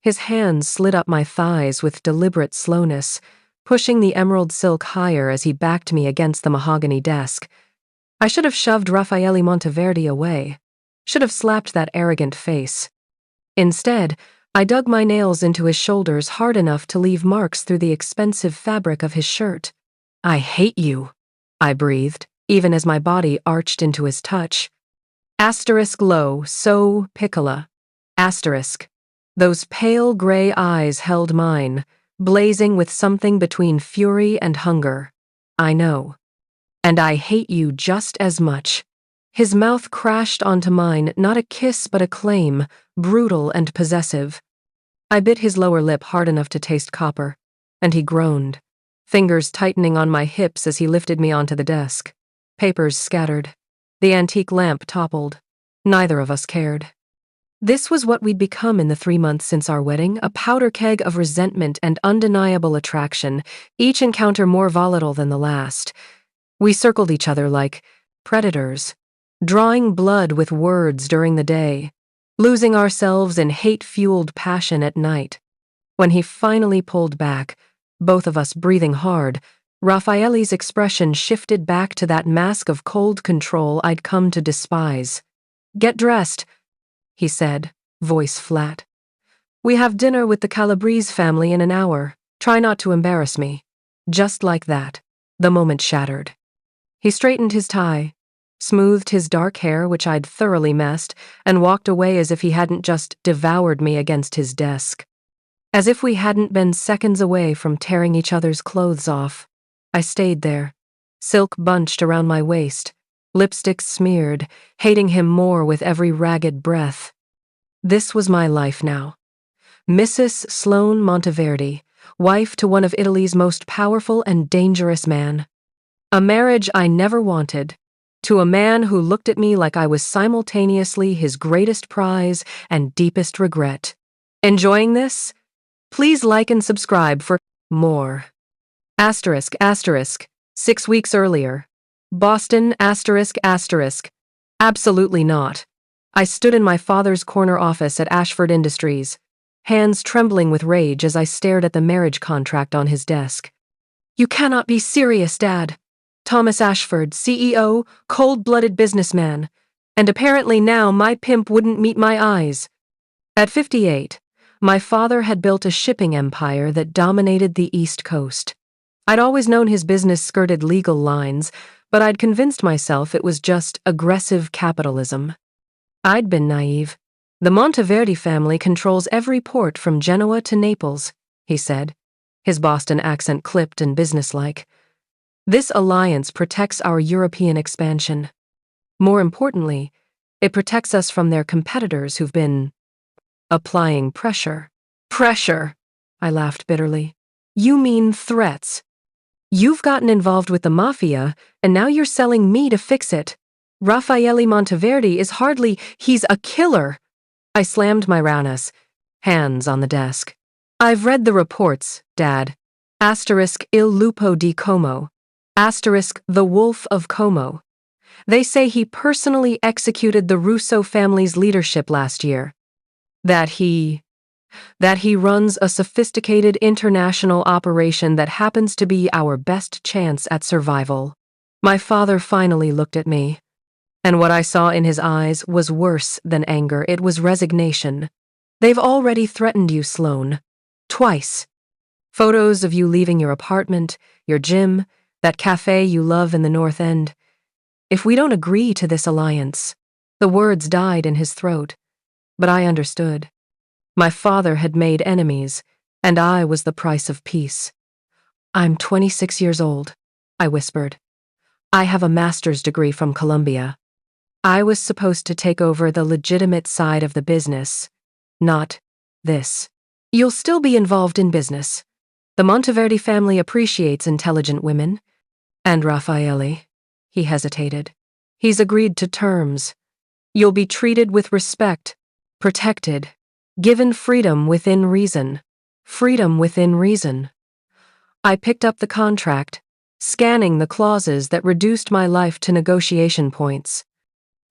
His hands slid up my thighs with deliberate slowness, pushing the emerald silk higher as he backed me against the mahogany desk. I should have shoved Raffaele Monteverdi away, should have slapped that arrogant face. Instead, I dug my nails into his shoulders hard enough to leave marks through the expensive fabric of his shirt. "I hate you," I breathed, even as my body arched into his touch. Asterisk low, so piccola. Asterisk. Those pale gray eyes held mine, blazing with something between fury and hunger. "I know. And I hate you just as much." His mouth crashed onto mine, not a kiss but a claim, brutal and possessive. I bit his lower lip hard enough to taste copper, and he groaned, fingers tightening on my hips as he lifted me onto the desk. Papers scattered. The antique lamp toppled. Neither of us cared. This was what we'd become in the 3 months since our wedding, a powder keg of resentment and undeniable attraction, each encounter more volatile than the last. We circled each other like predators, drawing blood with words during the day, losing ourselves in hate-fueled passion at night. When he finally pulled back, both of us breathing hard, Raffaele's expression shifted back to that mask of cold control I'd come to despise. "Get dressed," he said, voice flat. "We have dinner with the Calabrese family in an hour. Try not to embarrass me." Just like that, the moment shattered. He straightened his tie, smoothed his dark hair, which I'd thoroughly messed, and walked away as if he hadn't just devoured me against his desk. As if we hadn't been seconds away from tearing each other's clothes off. I stayed there, silk bunched around my waist, lipstick smeared, hating him more with every ragged breath. This was my life now. Mrs. Sloane Monteverdi, wife to one of Italy's most powerful and dangerous men. A marriage I never wanted, to a man who looked at me like I was simultaneously his greatest prize and deepest regret. Enjoying this? Please like and subscribe for more. Asterisk, asterisk, 6 weeks earlier. Boston, asterisk, asterisk. Absolutely not. I stood in my father's corner office at Ashford Industries, hands trembling with rage as I stared at the marriage contract on his desk. "You cannot be serious, Dad. Thomas Ashford, CEO, cold-blooded businessman. And apparently now my pimp wouldn't meet my eyes." At 58, my father had built a shipping empire that dominated the East Coast. I'd always known his business skirted legal lines, but I'd convinced myself it was just aggressive capitalism. I'd been naive. "The Monteverdi family controls every port from Genoa to Naples," he said, his Boston accent clipped and businesslike. "This alliance protects our European expansion. More importantly, it protects us from their competitors who've been applying pressure." "Pressure," I laughed bitterly. "You mean threats. You've gotten involved with the Mafia, and now you're selling me to fix it. Raffaele Monteverdi is he's a killer." I slammed my Ranas, hands on the desk. "I've read the reports, Dad. Asterisk Il Lupo di Como. Asterisk The Wolf of Como. They say he personally executed the Russo family's leadership last year. That he runs a sophisticated international operation that happens to be our best chance at survival." My father finally looked at me, and what I saw in his eyes was worse than anger. It was resignation. "They've already threatened you, Sloane. Twice. Photos of you leaving your apartment, your gym, that cafe you love in the North End. If we don't agree to this alliance..." The words died in his throat, but I understood. My father had made enemies, and I was the price of peace. "I'm 26 years old," I whispered. "I have a master's degree from Columbia. I was supposed to take over the legitimate side of the business, not this." "You'll still be involved in business. The Monteverdi family appreciates intelligent women. And Raffaele," he hesitated. "He's agreed to terms. You'll be treated with respect, protected, given freedom within reason." Freedom within reason. I picked up the contract, scanning the clauses that reduced my life to negotiation points.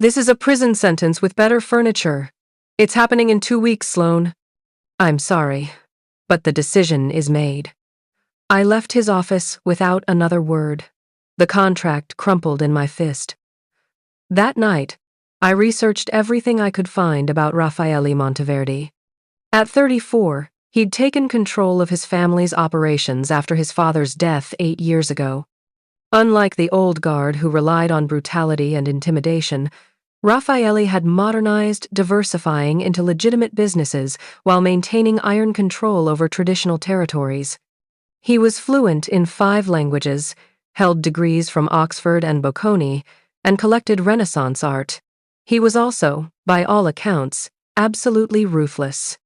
"This is a prison sentence with better furniture. It's happening in 2 weeks, Sloane." I'm sorry, but the decision is made. I left his office without another word. The contract crumpled in my fist. That night, I researched everything I could find about Raffaele Monteverdi. At 34, he'd taken control of his family's operations after his father's death 8 years ago. Unlike the old guard who relied on brutality and intimidation, Raffaele had modernized, diversifying into legitimate businesses while maintaining iron control over traditional territories. He was fluent in 5 languages, held degrees from Oxford and Bocconi, and collected Renaissance art. He was also, by all accounts, absolutely ruthless.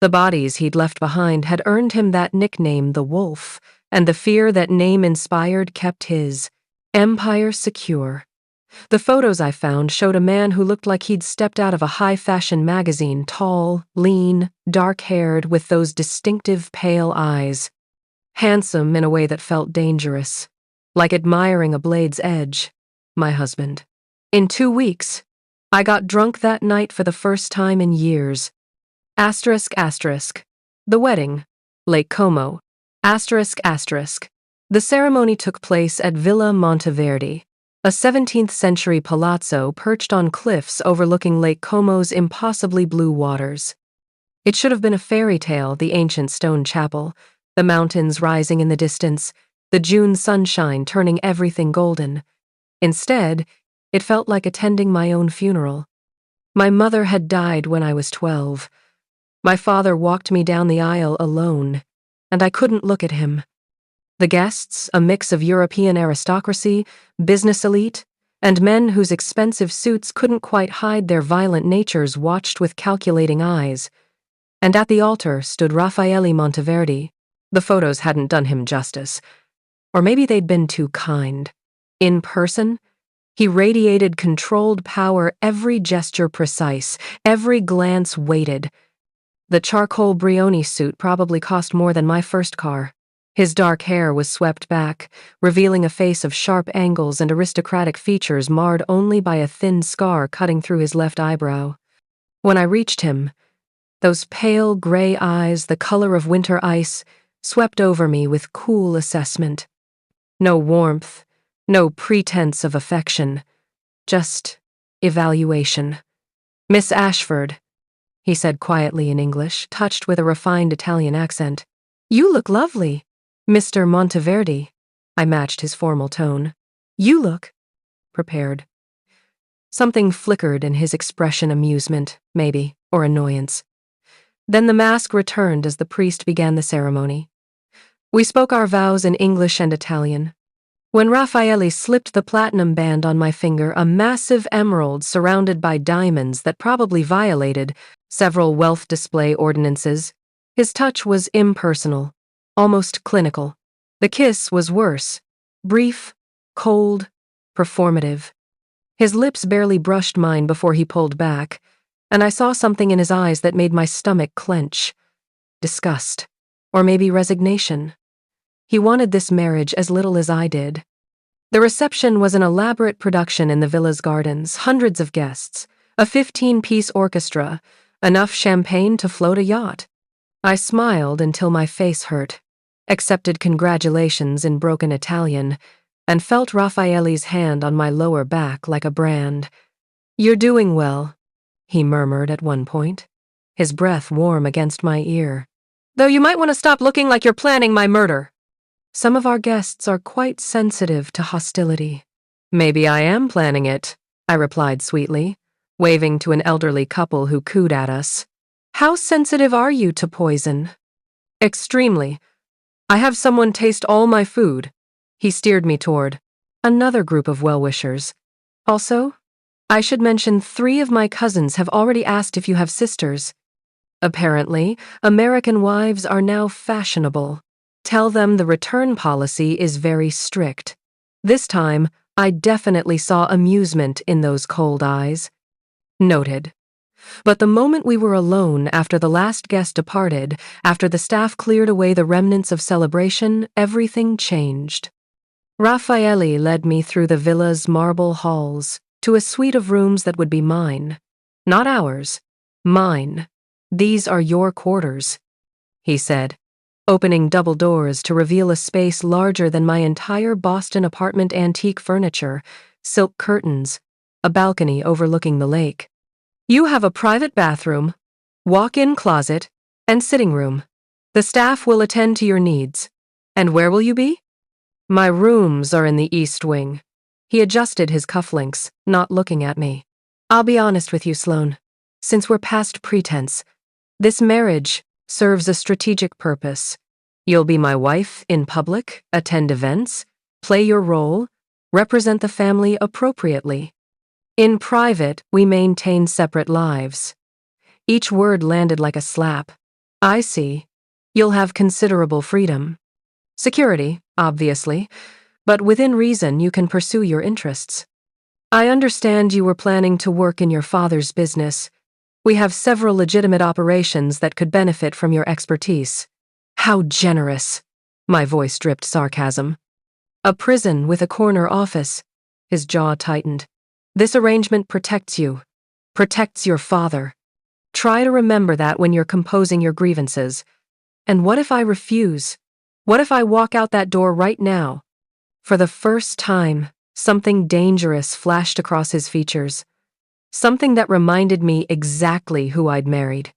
The bodies he'd left behind had earned him that nickname, the Wolf, and the fear that name inspired kept his empire secure. The photos I found showed a man who looked like he'd stepped out of a high-fashion magazine, tall, lean, dark-haired, with those distinctive pale eyes. Handsome in a way that felt dangerous, like admiring a blade's edge. My husband. In 2 weeks, I got drunk that night for the first time in years. ***. The wedding, Lake Como. ***. The ceremony took place at Villa Monteverdi, a 17th-century palazzo perched on cliffs overlooking Lake Como's impossibly blue waters. It should have been a fairy tale, the ancient stone chapel, the mountains rising in the distance, the June sunshine turning everything golden. Instead, it felt like attending my own funeral. My mother had died when I was 12. My father walked me down the aisle alone, and I couldn't look at him. The guests, a mix of European aristocracy, business elite, and men whose expensive suits couldn't quite hide their violent natures, watched with calculating eyes. And at the altar stood Raffaele Monteverdi. The photos hadn't done him justice. Or maybe they'd been too kind. In person, he radiated controlled power, every gesture precise, every glance weighted. The charcoal Brioni suit probably cost more than my first car. His dark hair was swept back, revealing a face of sharp angles and aristocratic features marred only by a thin scar cutting through his left eyebrow. When I reached him, those pale gray eyes, the color of winter ice, swept over me with cool assessment. No warmth, no pretense of affection, just evaluation. "Miss Ashford," he said quietly in English, touched with a refined Italian accent. "You look lovely." "Mr. Monteverdi," I matched his formal tone. "You look prepared." Something flickered in his expression, amusement, maybe, or annoyance. Then the mask returned as the priest began the ceremony. We spoke our vows in English and Italian. When Raffaele slipped the platinum band on my finger, a massive emerald surrounded by diamonds that probably violated several wealth display ordinances, his touch was impersonal, almost clinical. The kiss was worse, brief, cold, performative. His lips barely brushed mine before he pulled back, and I saw something in his eyes that made my stomach clench. Disgust, or maybe resignation. He wanted this marriage as little as I did. The reception was an elaborate production in the villa's gardens, hundreds of guests, a 15-piece orchestra, enough champagne to float a yacht. I smiled until my face hurt, accepted congratulations in broken Italian, and felt Raffaele's hand on my lower back like a brand. "You're doing well," he murmured at one point, his breath warm against my ear. "Though you might want to stop looking like you're planning my murder." Some of our guests are quite sensitive to hostility. "Maybe I am planning it," I replied sweetly, waving to an elderly couple who cooed at us. "How sensitive are you to poison?" "Extremely. I have someone taste all my food." He steered me toward another group of well-wishers. "Also, I should mention 3 of my cousins have already asked if you have sisters. Apparently, American wives are now fashionable. Tell them the return policy is very strict." This time, I definitely saw amusement in those cold eyes. Noted. But the moment we were alone after the last guest departed, after the staff cleared away the remnants of celebration, everything changed. Raffaele led me through the villa's marble halls to a suite of rooms that would be mine. Not ours, mine. These are your quarters, he said, opening double doors to reveal a space larger than my entire Boston apartment antique furniture, silk curtains, a balcony overlooking the lake. You have a private bathroom, walk-in closet, and sitting room. The staff will attend to your needs. And where will you be? My rooms are in the East Wing. He adjusted his cufflinks, not looking at me. I'll be honest with you, Sloane. Since we're past pretense, this marriage serves a strategic purpose. You'll be my wife in public, attend events, play your role, represent the family appropriately. In private, we maintain separate lives. Each word landed like a slap. I see. You'll have considerable freedom. Security, obviously, but within reason you can pursue your interests. I understand you were planning to work in your father's business. We have several legitimate operations that could benefit from your expertise. How generous! My voice dripped sarcasm. A prison with a corner office. His jaw tightened. This arrangement protects you. Protects your father. Try to remember that when you're composing your grievances. And what if I refuse? What if I walk out that door right now? For the first time, something dangerous flashed across his features. Something that reminded me exactly who I'd married.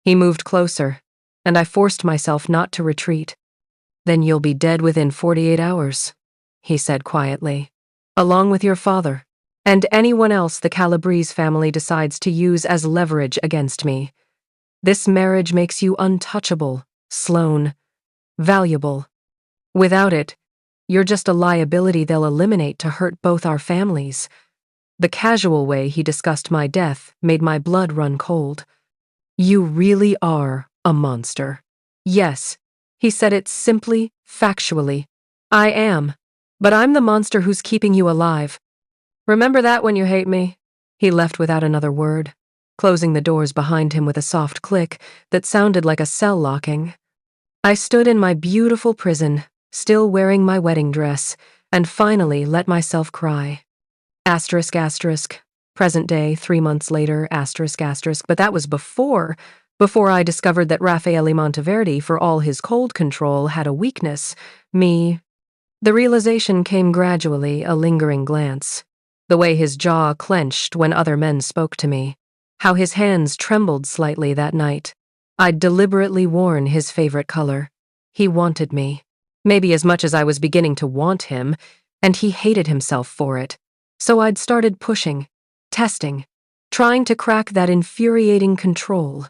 He moved closer, and I forced myself not to retreat. Then you'll be dead within 48 hours, he said quietly, along with your father, and anyone else the Calabrese family decides to use as leverage against me. This marriage makes you untouchable, Sloane, valuable. Without it, you're just a liability they'll eliminate to hurt both our families. The casual way he discussed my death made my blood run cold. You really are a monster. Yes, he said it simply, factually. I am, but I'm the monster who's keeping you alive. Remember that when you hate me? He left without another word, closing the doors behind him with a soft click that sounded like a cell locking. I stood in my beautiful prison, still wearing my wedding dress, and finally let myself cry. Asterisk, asterisk, present day, 3 months later, asterisk, asterisk, but that was before I discovered that Raffaele Monteverdi, for all his cold control, had a weakness, me. The realization came gradually, a lingering glance. The way his jaw clenched when other men spoke to me. How his hands trembled slightly that night. I'd deliberately worn his favorite color. He wanted me. Maybe as much as I was beginning to want him, and he hated himself for it. So I'd started pushing, testing, trying to crack that infuriating control.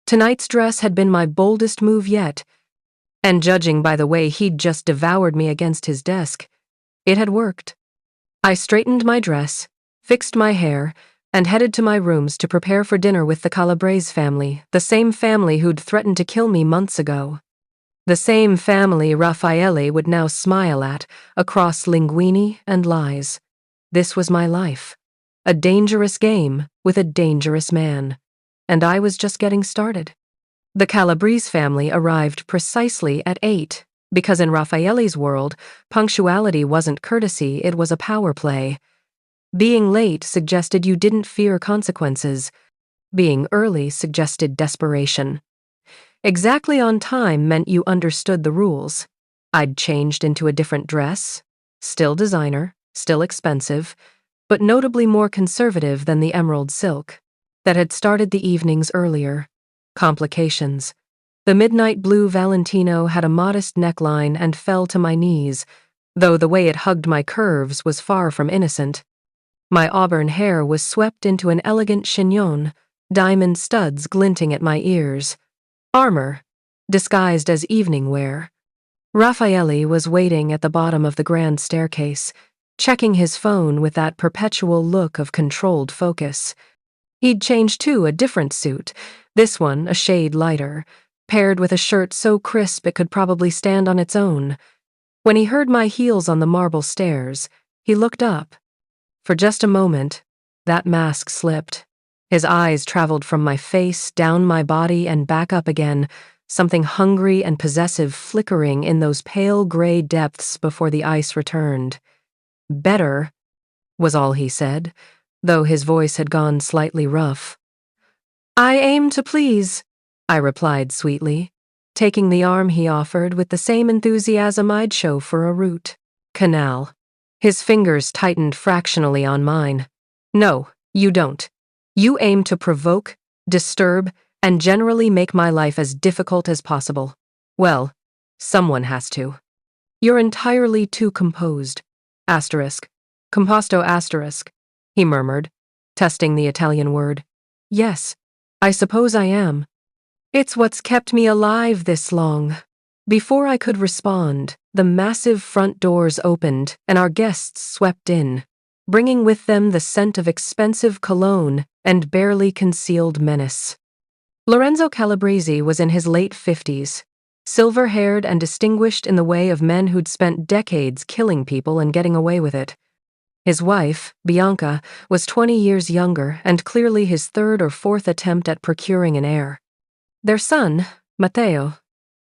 Tonight's dress had been my boldest move yet, and judging by the way he'd just devoured me against his desk, it had worked. I straightened my dress, fixed my hair, and headed to my rooms to prepare for dinner with the Calabrese family, the same family who'd threatened to kill me months ago. The same family Raffaele would now smile at across linguini and lies. This was my life. A dangerous game with a dangerous man. And I was just getting started. The Calabrese family arrived precisely at 8, because in Raffaele's world, punctuality wasn't courtesy, it was a power play. Being late suggested you didn't fear consequences. Being early suggested desperation. Exactly on time meant you understood the rules. I'd changed into a different dress, still designer, still expensive, but notably more conservative than the emerald silk that had started the evenings earlier. Complications. The midnight blue Valentino had a modest neckline and fell to my knees, though the way it hugged my curves was far from innocent. My auburn hair was swept into an elegant chignon, diamond studs glinting at my ears. Armor, disguised as evening wear. Raffaele was waiting at the bottom of the grand staircase, checking his phone with that perpetual look of controlled focus. He'd changed to a different suit, this one a shade lighter, paired with a shirt so crisp it could probably stand on its own. When he heard my heels on the marble stairs, he looked up. For just a moment, that mask slipped. His eyes traveled from my face, down my body, and back up again, something hungry and possessive flickering in those pale gray depths before the ice returned. Better, was all he said, though his voice had gone slightly rough. I aim to please, I replied sweetly, taking the arm he offered with the same enthusiasm I'd show for a root canal. His fingers tightened fractionally on mine. No, you don't. You aim to provoke, disturb, and generally make my life as difficult as possible. Well, someone has to. You're entirely too composed. Asterisk. Composto asterisk, he murmured, testing the Italian word. Yes, I suppose I am. It's what's kept me alive this long. Before I could respond, the massive front doors opened and our guests swept in, bringing with them the scent of expensive cologne and barely concealed menace. Lorenzo Calabrese was in his late 50s, silver-haired and distinguished in the way of men who'd spent decades killing people and getting away with it. His wife, Bianca, was 20 years younger and clearly his third or fourth attempt at procuring an heir. Their son, Matteo,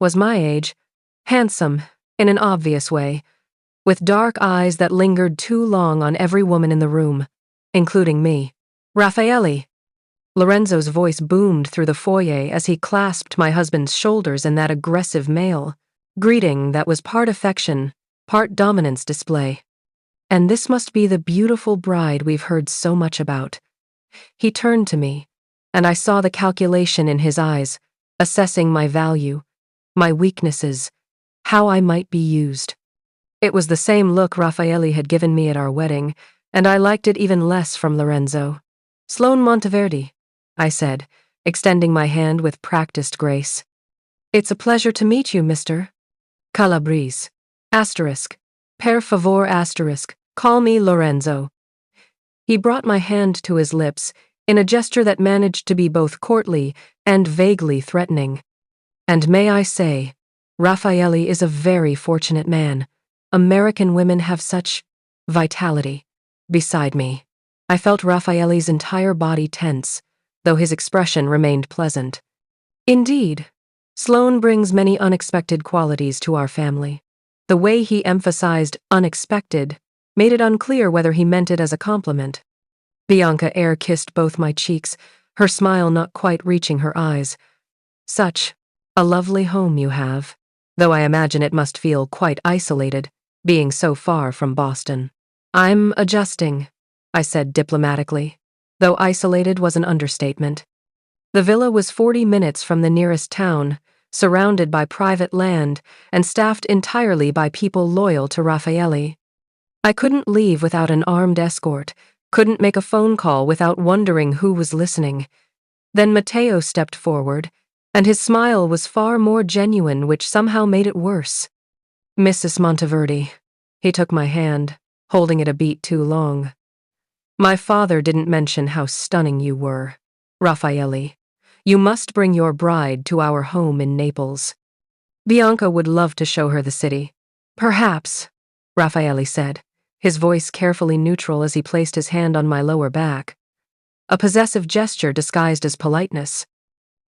was my age, handsome, in an obvious way, with dark eyes that lingered too long on every woman in the room, including me. Raffaele. Lorenzo's voice boomed through the foyer as he clasped my husband's shoulders in that aggressive male greeting that was part affection, part dominance display. And this must be the beautiful bride we've heard so much about. He turned to me, and I saw the calculation in his eyes, assessing my value, my weaknesses, how I might be used. It was the same look Raffaele had given me at our wedding, and I liked it even less from Lorenzo. Sloane Monteverdi, I said, extending my hand with practiced grace. It's a pleasure to meet you, Mr. Calabrese. Asterisk. Per favor asterisk. Call me Lorenzo. He brought my hand to his lips in a gesture that managed to be both courtly and vaguely threatening. And may I say, Raffaele is a very fortunate man. American women have such vitality. Beside me, I felt Raffaele's entire body tense, though his expression remained pleasant. Indeed, Sloane brings many unexpected qualities to our family. The way he emphasized unexpected made it unclear whether he meant it as a compliment. Bianca air-kissed both my cheeks, her smile not quite reaching her eyes. Such a lovely home you have, though I imagine it must feel quite isolated, being so far from Boston. I'm adjusting, I said diplomatically, though isolated was an understatement. The villa was 40 minutes from the nearest town, surrounded by private land and staffed entirely by people loyal to Raffaele. I couldn't leave without an armed escort, couldn't make a phone call without wondering who was listening. Then Matteo stepped forward, and his smile was far more genuine, which somehow made it worse. Mrs. Monteverdi. He took my hand, holding it a beat too long. My father didn't mention how stunning you were, Raffaele. You must bring your bride to our home in Naples. Bianca would love to show her the city. Perhaps, Raffaele said, his voice carefully neutral as he placed his hand on my lower back. A possessive gesture disguised as politeness.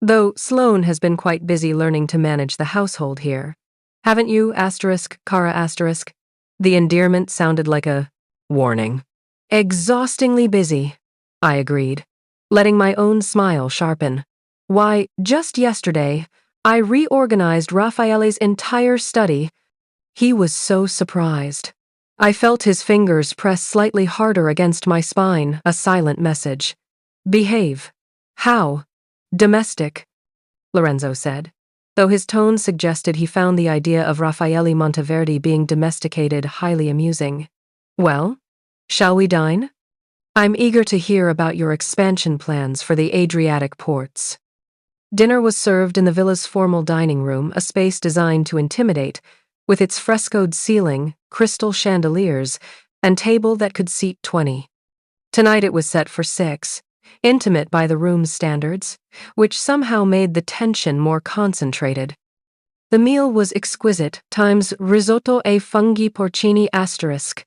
Though Sloane has been quite busy learning to manage the household here. Haven't you, asterisk, Cara asterisk? The endearment sounded like a warning. Exhaustingly busy, I agreed, letting my own smile sharpen. Why, just yesterday, I reorganized Raffaele's entire study. He was so surprised. I felt his fingers press slightly harder against my spine, a silent message. Behave. How? Domestic, Lorenzo said, though his tone suggested he found the idea of Raffaele Monteverdi being domesticated highly amusing. Well, shall we dine? I'm eager to hear about your expansion plans for the Adriatic ports. Dinner was served in the villa's formal dining room, a space designed to intimidate, with its frescoed ceiling, crystal chandeliers, and table that could seat 20. Tonight it was set for 6, intimate by the room's standards, which somehow made the tension more concentrated. The meal was exquisite, times risotto e funghi porcini asterisk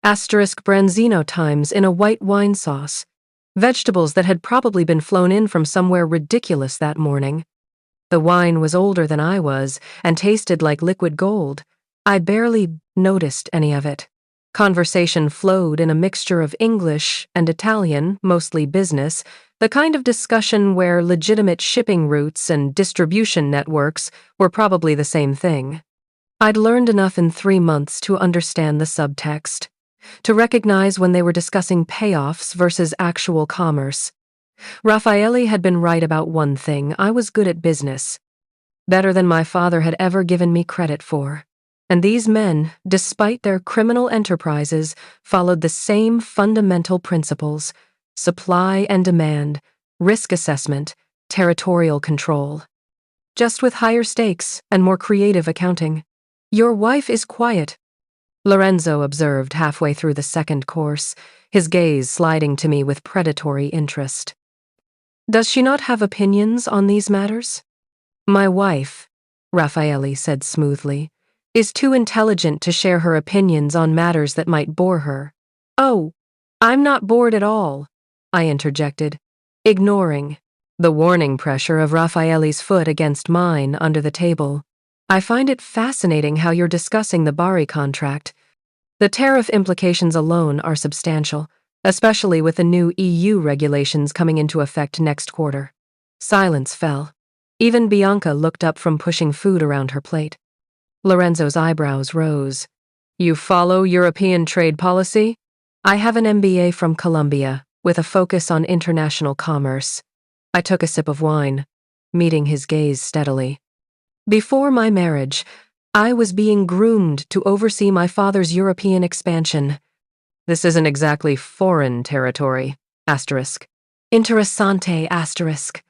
branzino times in a white wine sauce, vegetables that had probably been flown in from somewhere ridiculous that morning. The wine was older than I was and tasted like liquid gold. I barely noticed any of it. Conversation flowed in a mixture of English and Italian, mostly business, The kind of discussion where legitimate shipping routes and distribution networks were probably the same thing. I'd learned enough in 3 months to understand the subtext, to recognize when they were discussing payoffs versus actual commerce. Raffaele had been right about one thing: I was good at business, better than my father had ever given me credit for. And these men, despite their criminal enterprises, followed the same fundamental principles: supply and demand, risk assessment, territorial control. Just with higher stakes and more creative accounting. "Your wife is quiet," Lorenzo observed halfway through the second course, his gaze sliding to me with predatory interest. "Does she not have opinions on these matters?" "My wife," Raffaele said smoothly, "is too intelligent to share her opinions on matters that might bore her." "Oh, I'm not bored at all," I interjected, ignoring the warning pressure of Raffaele's foot against mine under the table. "I find it fascinating how you're discussing the Bari contract. The tariff implications alone are substantial, especially with the new EU regulations coming into effect next quarter." Silence fell. Even Bianca looked up from pushing food around her plate. Lorenzo's eyebrows rose. "You follow European trade policy?" "I have an MBA from Columbia, with a focus on international commerce." I took a sip of wine, meeting his gaze steadily. "Before my marriage, I was being groomed to oversee my father's European expansion." "This isn't exactly foreign territory, asterisk." "Interessante, asterisk."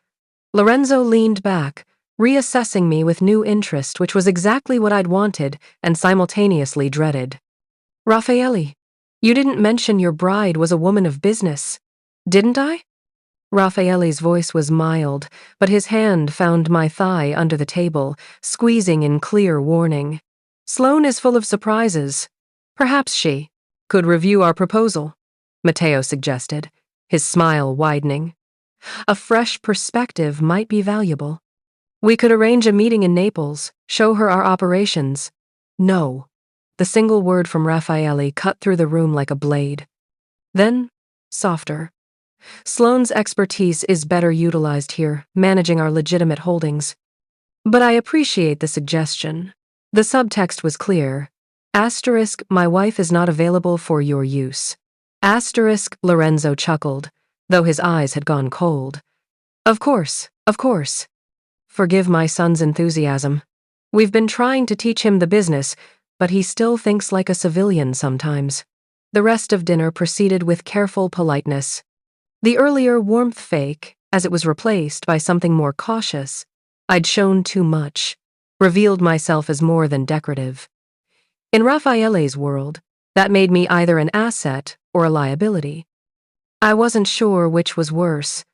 Lorenzo leaned back, reassessing me with new interest, which was exactly what I'd wanted and simultaneously dreaded. "Raffaele, you didn't mention your bride was a woman of business, didn't I?" Raffaele's voice was mild, but his hand found my thigh under the table, squeezing in clear warning. "Sloane is full of surprises. Perhaps she could review our proposal," Matteo suggested, his smile widening. "A fresh perspective might be valuable. We could arrange a meeting in Naples, show her our operations." "No." The single word from Raffaele cut through the room like a blade. Then, softer. "Sloane's expertise is better utilized here, managing our legitimate holdings. But I appreciate the suggestion." The subtext was clear. Asterisk, "My wife is not available for your use." Asterisk, Lorenzo chuckled, though his eyes had gone cold. Of course, of course. Forgive my son's enthusiasm. We've been trying to teach him the business, but he still thinks like a civilian sometimes." The rest of dinner proceeded with careful politeness. The earlier warmth fake, as it was replaced by something more cautious. I'd shown too much, revealed myself as more than decorative. In Raffaele's world, that made me either an asset or a liability. I wasn't sure which was worse.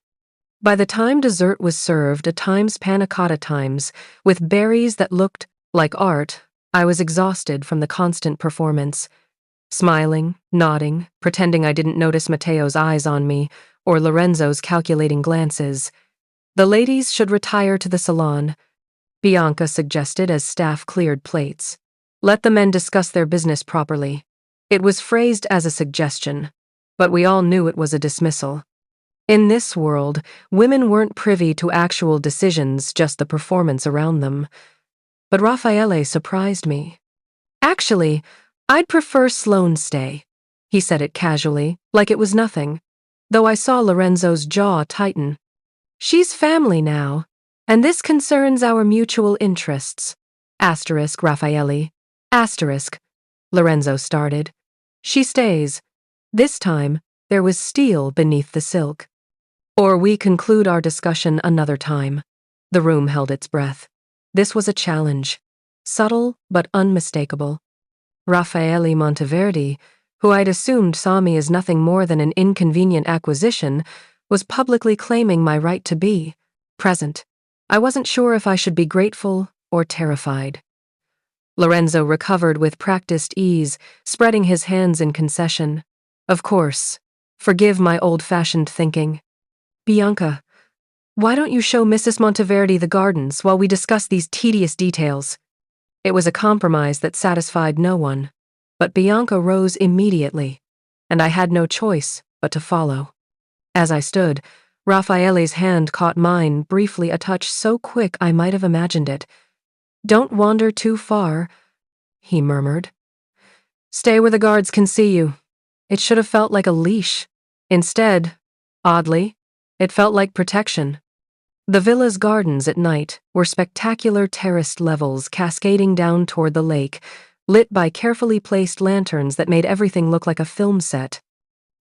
By the time dessert was served, a Times panna cotta Times, with berries that looked like art, I was exhausted from the constant performance. Smiling, nodding, pretending I didn't notice Matteo's eyes on me, or Lorenzo's calculating glances. "The ladies should retire to the salon," Bianca suggested as staff cleared plates. "Let the men discuss their business properly." It was phrased as a suggestion, but we all knew it was a dismissal. In this world, women weren't privy to actual decisions, just the performance around them. But Raffaele surprised me. "Actually, I'd prefer Sloane stay." He said it casually, like it was nothing, though I saw Lorenzo's jaw tighten. "She's family now, and this concerns our mutual interests." Asterisk, Raffaele. Asterisk, Lorenzo started. "She stays." This time, there was steel beneath the silk. "Or we conclude our discussion another time." The room held its breath. This was a challenge, subtle but unmistakable. Raffaele Monteverdi, who I'd assumed saw me as nothing more than an inconvenient acquisition, was publicly claiming my right to be present. I wasn't sure if I should be grateful or terrified. Lorenzo recovered with practiced ease, spreading his hands in concession. "Of course. Forgive my old-fashioned thinking." "Bianca, why don't you show Mrs. Monteverdi the gardens while we discuss these tedious details?" It was a compromise that satisfied no one, but Bianca rose immediately, and I had no choice but to follow. As I stood, Raffaele's hand caught mine, briefly, a touch so quick I might have imagined it. "Don't wander too far," he murmured. "Stay where the guards can see you." It should have felt like a leash. Instead, oddly, it felt like protection. The villa's gardens at night were spectacular terraced levels cascading down toward the lake, lit by carefully placed lanterns that made everything look like a film set.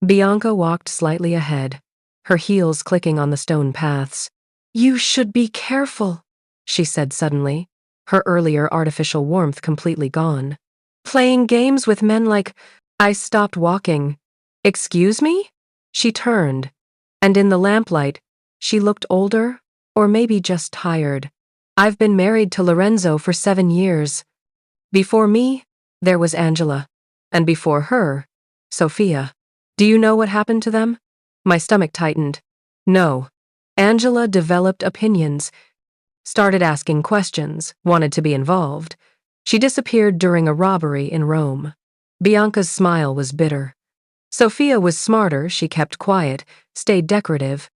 Bianca walked slightly ahead, her heels clicking on the stone paths. "You should be careful," she said suddenly, her earlier artificial warmth completely gone. "Playing games with men like—" I stopped walking. "Excuse me?" She turned, and in the lamplight, she looked older, or maybe just tired. "I've been married to Lorenzo for 7 years. Before me, there was Angela, and before her, Sophia. Do you know what happened to them?" My stomach tightened. No. Angela developed opinions, started asking questions, wanted to be involved. She disappeared during a robbery in Rome. Bianca's smile was bitter. Sophia was smarter, she kept quiet, stayed decorative.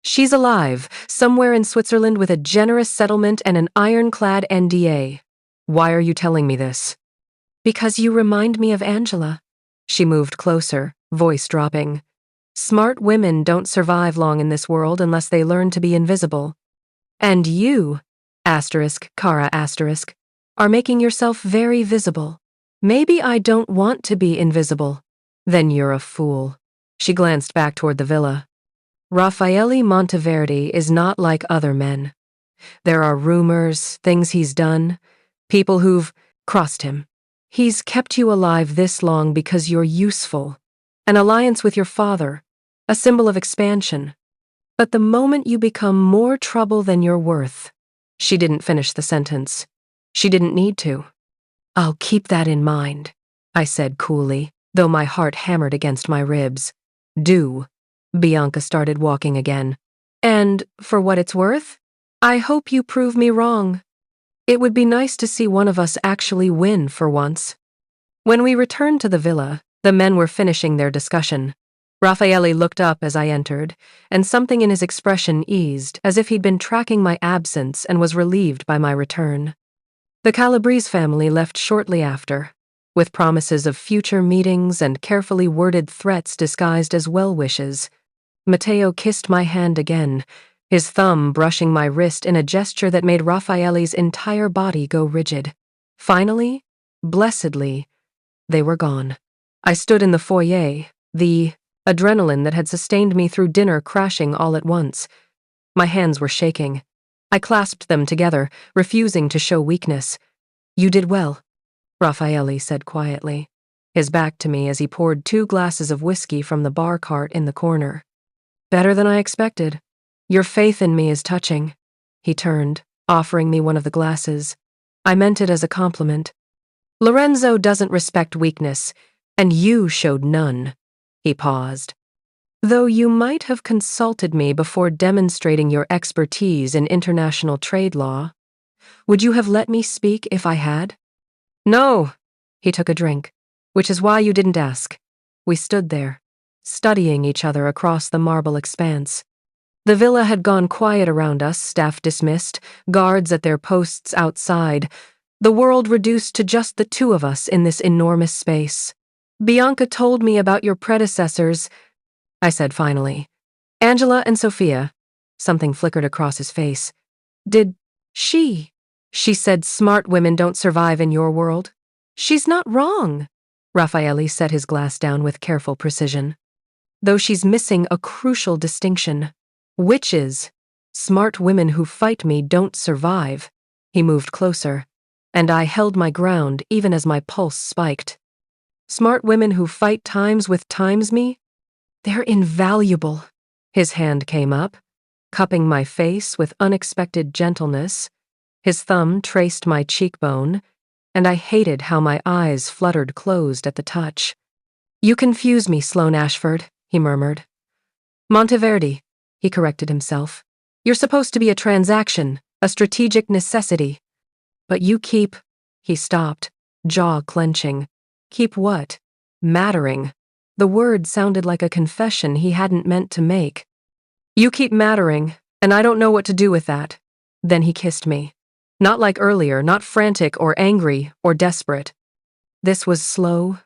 "She's alive, somewhere in Switzerland with a generous settlement and an ironclad NDA. Why are you telling me this?" "Because you remind me of Angela." She moved closer, voice dropping. "Smart women don't survive long in this world unless they learn to be invisible. And you, Kara, are making yourself very visible. Maybe I don't want to be invisible." "Then you're a fool." She glanced back toward the villa. "Raffaele Monteverdi is not like other men. There are rumors, things he's done, people who've crossed him. He's kept you alive this long because you're useful. An alliance with your father, a symbol of expansion. But the moment you become more trouble than you're worth—" She didn't finish the sentence. She didn't need to. "I'll keep that in mind," I said coolly, though my heart hammered against my ribs. "Do." Bianca started walking again. "And, for what it's worth, I hope you prove me wrong. It would be nice to see one of us actually win for once." When we returned to the villa, the men were finishing their discussion. Raffaele looked up as I entered, and something in his expression eased, as if he'd been tracking my absence and was relieved by my return. The Calabrese family left shortly after, with promises of future meetings and carefully worded threats disguised as well-wishes. Matteo kissed my hand again, his thumb brushing my wrist in a gesture that made Raffaele's entire body go rigid. Finally, blessedly, they were gone. I stood in the foyer, the adrenaline that had sustained me through dinner crashing all at once. My hands were shaking. I clasped them together, refusing to show weakness. "You did well," Raffaele said quietly, his back to me as he poured 2 glasses of whiskey from the bar cart in the corner. "Better than I expected. Your faith in me is touching." He turned, offering me one of the glasses. I meant it as a compliment. "Lorenzo doesn't respect weakness, and you showed none." He paused. "Though you might have consulted me before demonstrating your expertise in international trade law. Would you have let me speak if I had?" "No." He took a drink. "Which is why you didn't ask." We stood there, studying each other across the marble expanse. The villa had gone quiet around us, staff dismissed, guards at their posts outside, the world reduced to just the 2 of us in this enormous space. "Bianca told me about your predecessors," I said finally. "Angela and Sophia." Something flickered across his face. "Did she?" "She said smart women don't survive in your world." "She's not wrong." Raffaele set his glass down with careful precision. "Though she's missing a crucial distinction. Witches, smart women who fight me, don't survive." He moved closer, and I held my ground even as my pulse spiked. "Smart women who fight times me? They're invaluable." His hand came up, cupping my face with unexpected gentleness. His thumb traced my cheekbone, and I hated how my eyes fluttered closed at the touch. "You confuse me, Sloane Ashford," he murmured. "Monteverdi," he corrected himself. "You're supposed to be a transaction, a strategic necessity. But you keep—" He stopped, jaw clenching. "Keep what?" "Mattering." The word sounded like a confession he hadn't meant to make. You keep mattering, and I don't know what to do with that. Then he kissed me. Not like earlier, not frantic or angry or desperate. This was slow,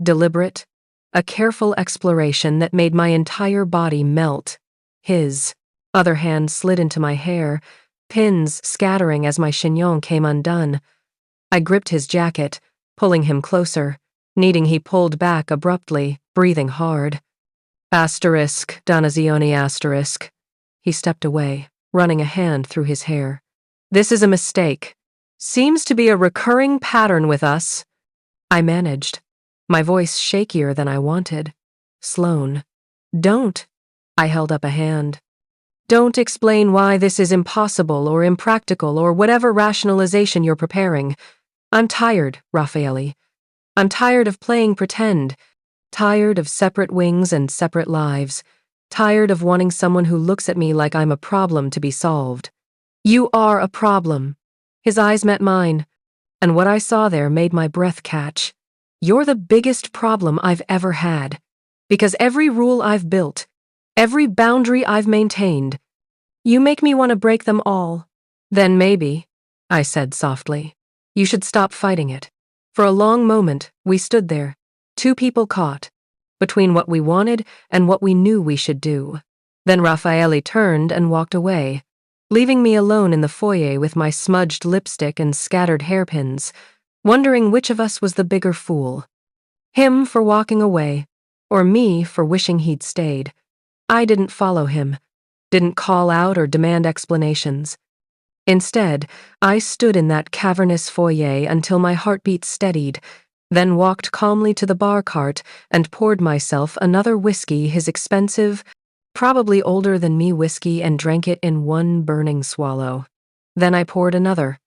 deliberate, a careful exploration that made my entire body melt. His other hand slid into my hair, pins scattering as my chignon came undone. I gripped his jacket, pulling him closer, needing he pulled back abruptly, breathing hard. Asterisk, Danazione asterisk. He stepped away, running a hand through his hair. This is a mistake. Seems to be a recurring pattern with us. I managed, my voice shakier than I wanted. Sloane. Don't. I held up a hand. Don't explain why this is impossible or impractical or whatever rationalization you're preparing. I'm tired, Raffaele. I'm tired of playing pretend. Tired of separate wings and separate lives. Tired of wanting someone who looks at me like I'm a problem to be solved. You are a problem. His eyes met mine, and what I saw there made my breath catch. You're the biggest problem I've ever had. Because every rule I've built, every boundary I've maintained, you make me want to break them all. Then maybe, I said softly, you should stop fighting it. For a long moment, we stood there, two people caught, between what we wanted and what we knew we should do. Then Raffaele turned and walked away, leaving me alone in the foyer with my smudged lipstick and scattered hairpins, wondering which of us was the bigger fool. Him for walking away, or me for wishing he'd stayed. I didn't follow him, didn't call out or demand explanations. Instead, I stood in that cavernous foyer until my heartbeat steadied, then walked calmly to the bar cart and poured myself another whiskey, his expensive, probably older than me whiskey, and drank it in one burning swallow. Then I poured another.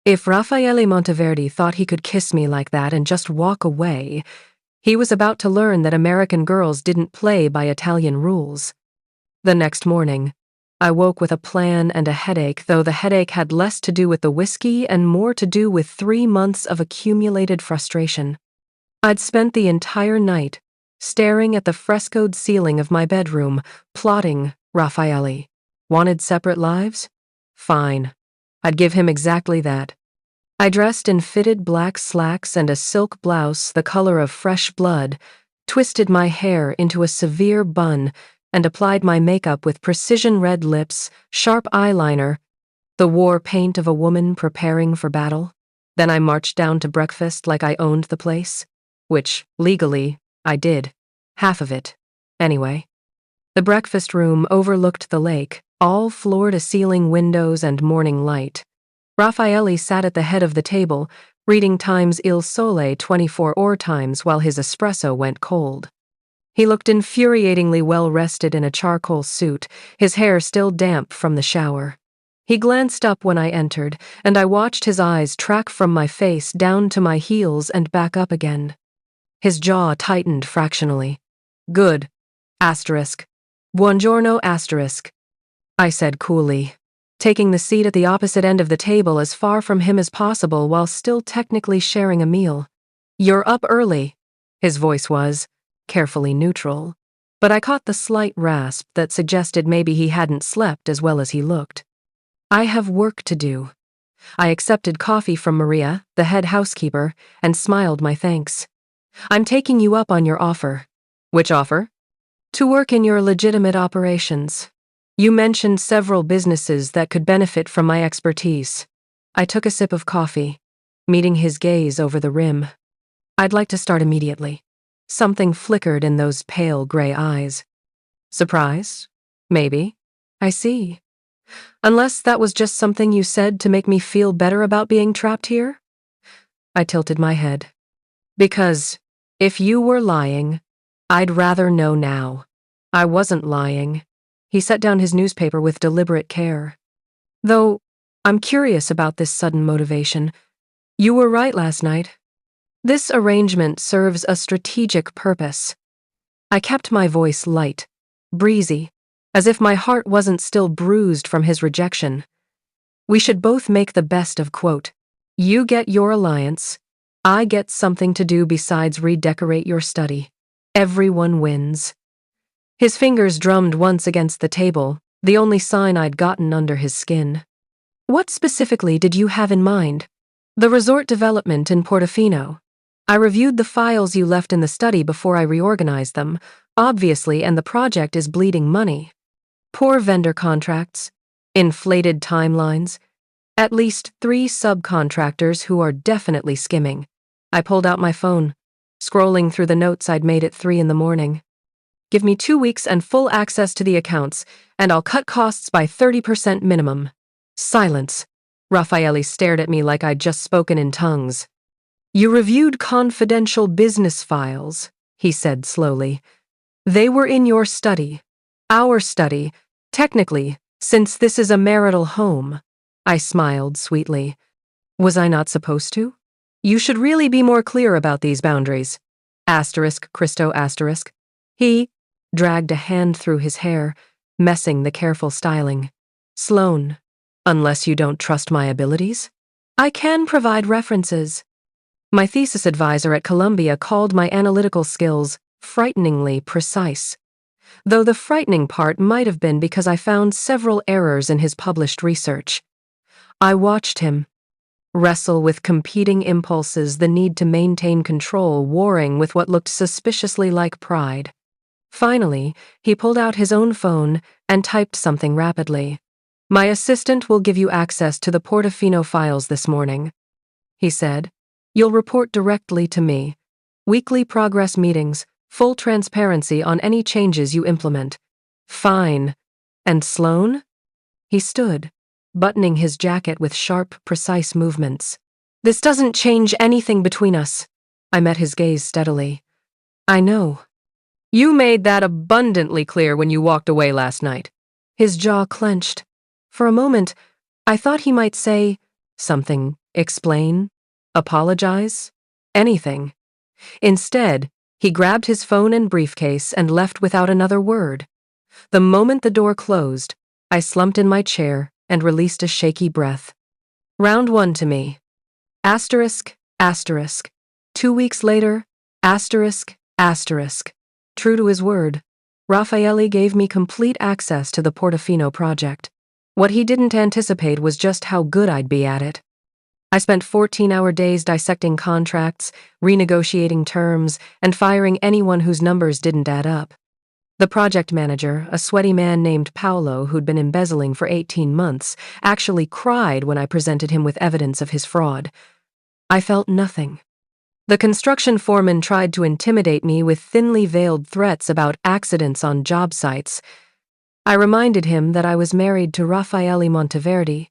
If Raffaele Monteverdi thought he could kiss me like that and just walk away, he was about to learn that American girls didn't play by Italian rules. The next morning, I woke with a plan and a headache, though the headache had less to do with the whiskey and more to do with 3 months of accumulated frustration. I'd spent the entire night staring at the frescoed ceiling of my bedroom, plotting Raffaele. Wanted separate lives? Fine. I'd give him exactly that. I dressed in fitted black slacks and a silk blouse the color of fresh blood, twisted my hair into a severe bun, and applied my makeup with precision red lips, sharp eyeliner, the war paint of a woman preparing for battle. Then I marched down to breakfast like I owned the place, which, legally, I did. Half of it, anyway. The breakfast room overlooked the lake, all floor-to-ceiling windows and morning light. Raffaele sat at the head of the table, reading Times Il Sole 24 times while his espresso went cold. He looked infuriatingly well-rested in a charcoal suit, his hair still damp from the shower. He glanced up when I entered, and I watched his eyes track from my face down to my heels and back up again. His jaw tightened fractionally. Good. Asterisk. Buongiorno asterisk. I said coolly, taking the seat at the opposite end of the table as far from him as possible while still technically sharing a meal. You're up early, his voice was, carefully neutral, but I caught the slight rasp that suggested maybe he hadn't slept as well as he looked. I have work to do. I accepted coffee from Maria, the head housekeeper, and smiled my thanks. I'm taking you up on your offer. Which offer? To work in your legitimate operations. You mentioned several businesses that could benefit from my expertise. I took a sip of coffee, meeting his gaze over the rim. I'd like to start immediately. Something flickered in those pale gray eyes. Surprise? Maybe. I see. Unless that was just something you said to make me feel better about being trapped here? I tilted my head. Because if you were lying, I'd rather know now. I wasn't lying. He set down his newspaper with deliberate care. Though, I'm curious about this sudden motivation. You were right last night. This arrangement serves a strategic purpose. I kept my voice light, breezy, as if my heart wasn't still bruised from his rejection. We should both make the best of, quote, you get your alliance, I get something to do besides redecorate your study. Everyone wins. His fingers drummed once against the table, the only sign I'd gotten under his skin. What specifically did you have in mind? The resort development in Portofino. I reviewed the files you left in the study before I reorganized them, obviously, and the project is bleeding money. Poor vendor contracts, inflated timelines, at least 3 subcontractors who are definitely skimming. I pulled out my phone, scrolling through the notes I'd made at 3 in the morning. Give me 2 weeks and full access to the accounts, and I'll cut costs by 30% minimum. Silence. Raffaele stared at me like I'd just spoken in tongues. You reviewed confidential business files, he said slowly. They were in your study. Our study, technically, since this is a marital home. I smiled sweetly. Was I not supposed to? You should really be more clear about these boundaries. Asterisk, Christo asterisk. He dragged a hand through his hair, messing the careful styling. Sloane, unless you don't trust my abilities? I can provide references. My thesis advisor at Columbia called my analytical skills frighteningly precise, though the frightening part might have been because I found several errors in his published research. I watched him wrestle with competing impulses, the need to maintain control warring with what looked suspiciously like pride. Finally, he pulled out his own phone and typed something rapidly. My assistant will give you access to the Portofino files this morning, he said. You'll report directly to me. Weekly progress meetings, full transparency on any changes you implement. Fine. And Sloane? He stood, buttoning his jacket with sharp, precise movements. This doesn't change anything between us. I met his gaze steadily. I know. You made that abundantly clear when you walked away last night. His jaw clenched. For a moment, I thought he might say something, explain, apologize, anything. Instead, he grabbed his phone and briefcase and left without another word. The moment the door closed, I slumped in my chair and released a shaky breath. Round 1 to me. Asterisk, asterisk. 2 weeks later, asterisk, asterisk. True to his word, Raffaele gave me complete access to the Portofino project. What he didn't anticipate was just how good I'd be at it. I spent 14-hour days dissecting contracts, renegotiating terms, and firing anyone whose numbers didn't add up. The project manager, a sweaty man named Paolo who'd been embezzling for 18 months, actually cried when I presented him with evidence of his fraud. I felt nothing. The construction foreman tried to intimidate me with thinly veiled threats about accidents on job sites. I reminded him that I was married to Raffaele Monteverdi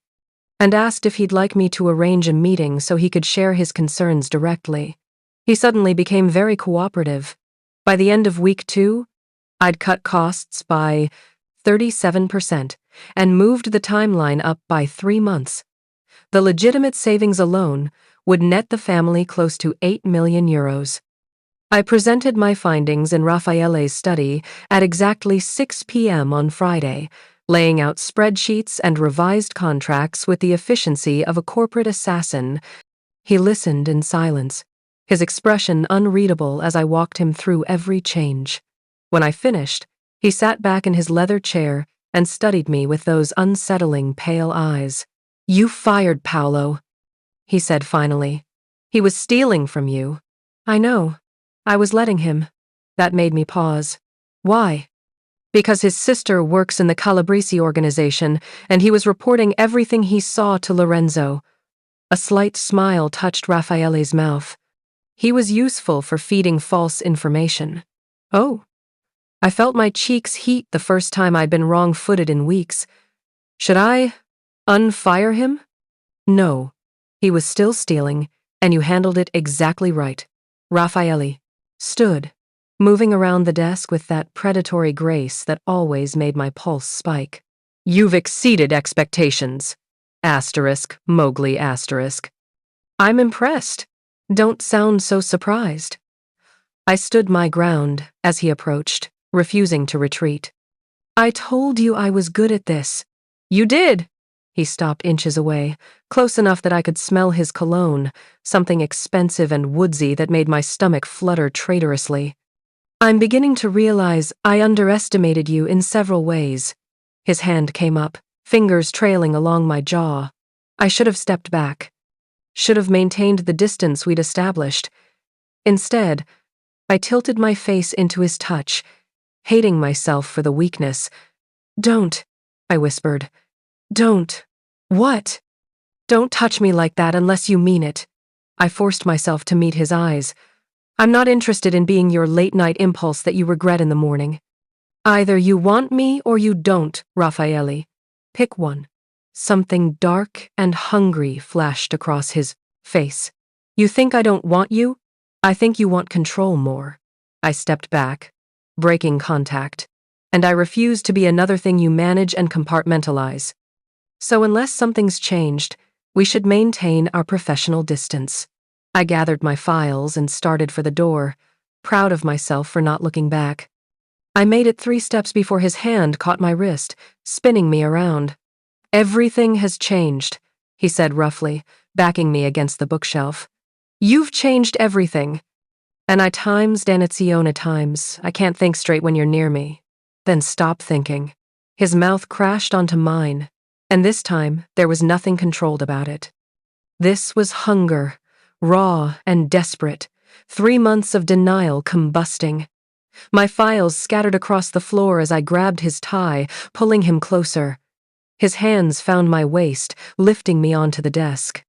and asked if he'd like me to arrange a meeting so he could share his concerns directly. He suddenly became very cooperative. By the end of week 2, I'd cut costs by 37% and moved the timeline up by 3 months. The legitimate savings alone would net the family close to 8 million euros. I presented my findings in Raffaele's study at exactly 6 p.m. on Friday, laying out spreadsheets and revised contracts with the efficiency of a corporate assassin. He listened in silence, his expression unreadable as I walked him through every change. When I finished, he sat back in his leather chair and studied me with those unsettling pale eyes. You fired Paolo, he said finally. He was stealing from you. I know. I was letting him. That made me pause. Why? Because his sister works in the Calabrese organization, and he was reporting everything he saw to Lorenzo. A slight smile touched Raffaele's mouth. He was useful for feeding false information. Oh. I felt my cheeks heat the first time I'd been wrong-footed in weeks. Should I unfire him? No. He was still stealing, and you handled it exactly right. Raffaele stood, moving around the desk with that predatory grace that always made my pulse spike. You've exceeded expectations. Asterisk, Mowgli asterisk. I'm impressed. Don't sound so surprised. I stood my ground as he approached, refusing to retreat. I told you I was good at this. You did. He stopped inches away, close enough that I could smell his cologne, something expensive and woodsy that made my stomach flutter traitorously. I'm beginning to realize I underestimated you in several ways. His hand came up, fingers trailing along my jaw. I should have stepped back. Should have maintained the distance we'd established. Instead, I tilted my face into his touch, hating myself for the weakness. Don't, I whispered. Don't. What? Don't touch me like that unless you mean it. I forced myself to meet his eyes. I'm not interested in being your late-night impulse that you regret in the morning. Either you want me or you don't, Raffaele. Pick one. Something dark and hungry flashed across his face. You think I don't want you? I think you want control more. I stepped back, breaking contact, and I refuse to be another thing you manage and compartmentalize. So unless something's changed, we should maintain our professional distance. I gathered my files and started for the door, proud of myself for not looking back. I made it 3 steps before his hand caught my wrist, spinning me around. Everything has changed, he said roughly, backing me against the bookshelf. You've changed everything. And I times Danizione times, I can't think straight when you're near me. Then stop thinking. His mouth crashed onto mine, and this time there was nothing controlled about it. This was hunger, raw and desperate, 3 months of denial combusting. My files scattered across the floor as I grabbed his tie, pulling him closer. His hands found my waist, lifting me onto the desk.